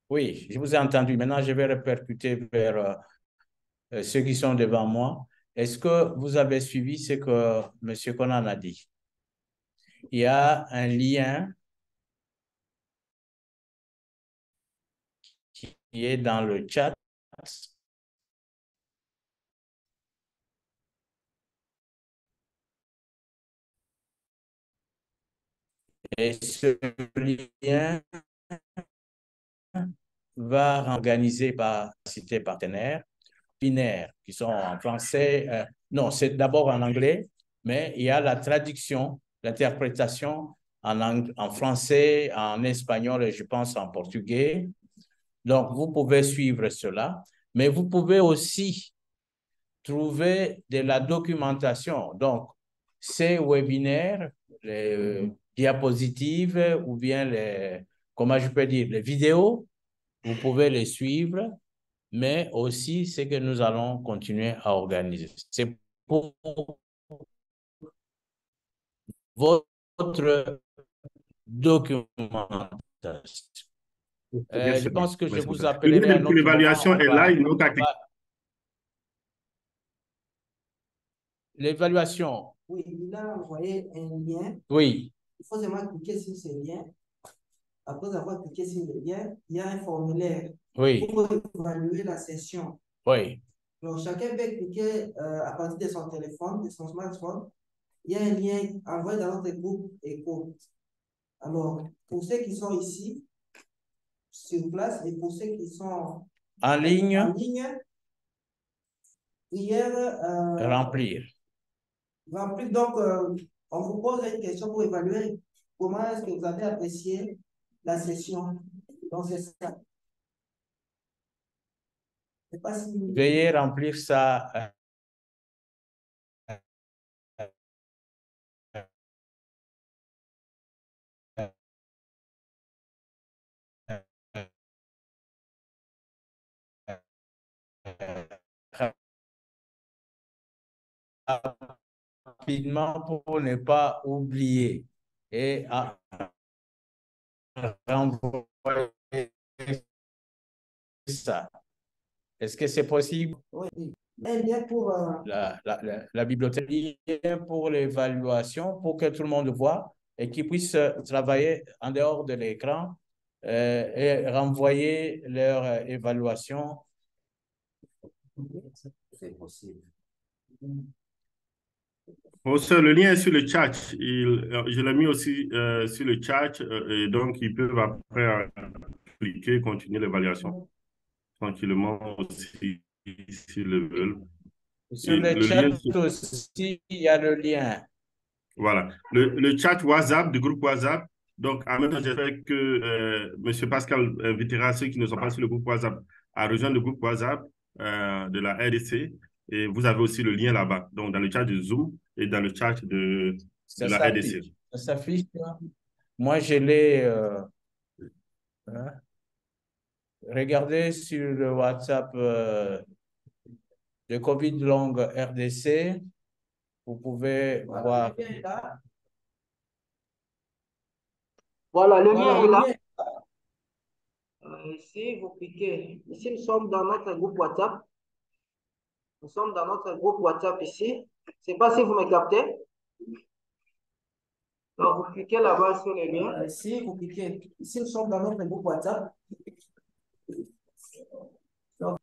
Oui, je vous ai entendu. Maintenant, je vais répercuter vers ceux qui sont devant moi. Est-ce que vous avez suivi ce que M. Conan a dit? Il y a un lien qui est dans le chat. Et ce lien va organiser par cité partenaire, binaires qui sont en français. Non, c'est d'abord en anglais, mais il y a la traduction, l'interprétation en français, en espagnol et je pense en portugais. Donc, vous pouvez suivre cela, mais vous pouvez aussi trouver de la documentation. Donc, ces webinaires, les diapositives ou bien les, comment je peux dire, les vidéos, vous pouvez les suivre, mais aussi ce que nous allons continuer à organiser. C'est pour votre documentation. Je pense que je vous appellerai à un autre moment. L'évaluation est là, il L'évaluation. Oui, il a envoyé un lien. Oui. Il faut seulement cliquer sur ce lien. Après avoir cliqué sur le lien, il y a un formulaire pour évaluer la session. Oui. Donc, chacun peut cliquer à partir de son téléphone, de son smartphone. Il y a un lien envoyé dans notre groupe ECHO. Alors, pour ceux qui sont ici, sur place, et pour ceux qui sont en ligne, hier, remplir. Donc, on vous pose une question pour évaluer comment est-ce que vous avez apprécié la session. Donc, c'est ça. Je sais pas si... Veuillez remplir ça. Rapidement pour ne pas oublier et à renvoyer ça. Est-ce que c'est possible? Oui. Lien pour la bibliothèque, pour l'évaluation, pour que tout le monde voit et qu'ils puissent travailler en dehors de l'écran et renvoyer leur évaluation. C'est possible. Le lien est sur le chat. Je l'ai mis aussi sur le chat et donc ils peuvent après cliquer et continuer l'évaluation tranquillement aussi s'ils le veulent. Sur le chat aussi, il y a le lien. Voilà. Le chat WhatsApp, du groupe WhatsApp. Donc, en même temps, j'espère que M. Pascal invitera ceux qui ne sont pas sur le groupe WhatsApp à rejoindre le groupe WhatsApp de la RDC. Et vous avez aussi le lien là-bas. Donc, dans le chat de Zoom et dans le chat de de la RDC. Ça s'affiche. Moi, je l'ai regardé sur le WhatsApp de COVID Long RDC. Vous pouvez voir. Voilà, le lien est là. Ici, vous cliquez. Ici, nous sommes dans notre groupe WhatsApp. Nous sommes dans notre groupe WhatsApp ici. Je ne sais pas si vous me captez. Donc, vous cliquez là-bas sur le lien. Ici, vous cliquez. Ici, nous sommes dans notre groupe WhatsApp. Donc,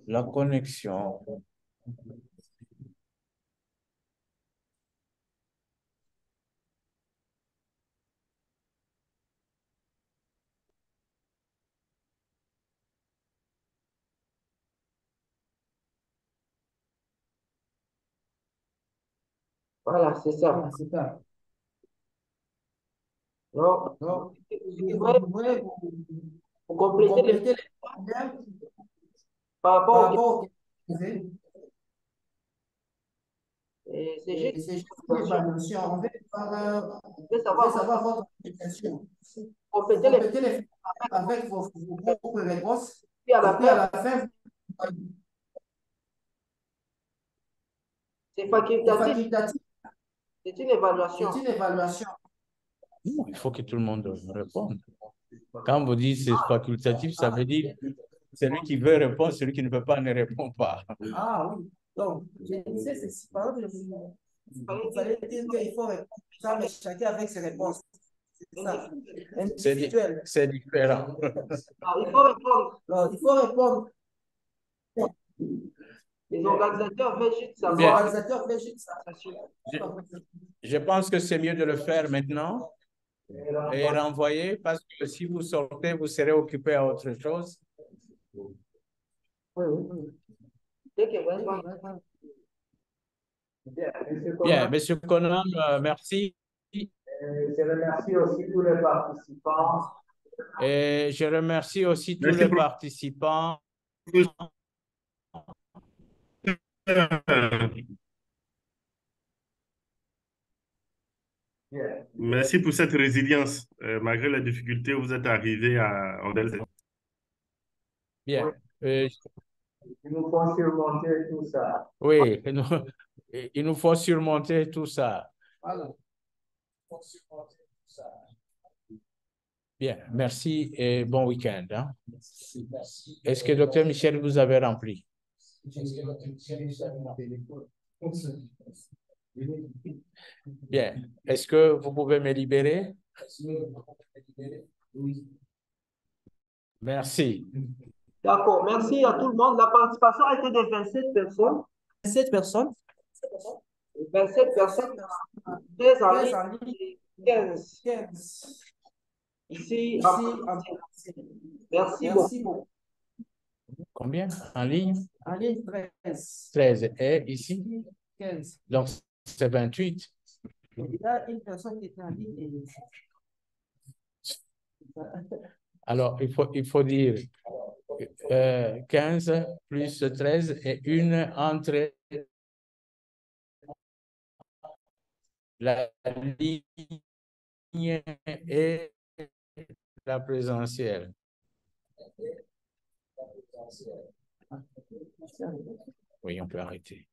la connexion. voilà, c'est ça. Voilà, c'est ça. Donc, Donc, vous complétez les liens par par rapport rapport au au c'est c'est juste juste une évaluation. On veut de savoir savoir votre application. compléter les Complétez les avec vos propres réponses. puis à Et la puis à fin, la fin, c'est c'est facultatif. facultatif. C'est une évaluation. C'est une évaluation. Il faut que tout le monde réponde. Quand vous dites c'est facultatif, ça veut dire celui qui veut répondre, celui qui ne veut pas ne répond pas. Ah oui. Donc, je disais, c'est par exemple, il fallait dire qu'il faut répondre ça, mais chacun avec ses réponses. C'est ça. Individuel. C'est différent. Ah, il faut répondre. Alors, il faut répondre. Les organisateurs veulent juste Les savoir. organisateurs veulent juste savoir. Je pense que c'est mieux de le faire maintenant et renvoyer parce que si vous sortez, vous serez occupé à autre chose. Oui, oui. Dès que vraiment. Bien, Monsieur Conan, merci. Je remercie aussi tous les participants. Et je remercie aussi tous les participants. Merci pour cette résilience. Malgré les difficultés, vous êtes arrivé en belle. Bien. Il nous faut surmonter tout ça. Oui, il nous faut surmonter tout ça. Voilà. Bien, merci et bon week-end. Hein? Est-ce que Dr Michel vous avez rempli? Bien. Est-ce que vous pouvez me libérer? Oui. Merci. D'accord, merci à tout le monde. La participation a été de 27 personnes. 27 personnes. 27 personnes. 13 en ligne et 15. Ici, merci beaucoup. Combien en ligne? En ligne, 13. 13. Et ici? 15. Donc, c'est 28. Il y a une personne qui est en ligne. Alors, il faut dire 15 plus 13 et une entre la ligne et la présentielle. Oui, on peut arrêter.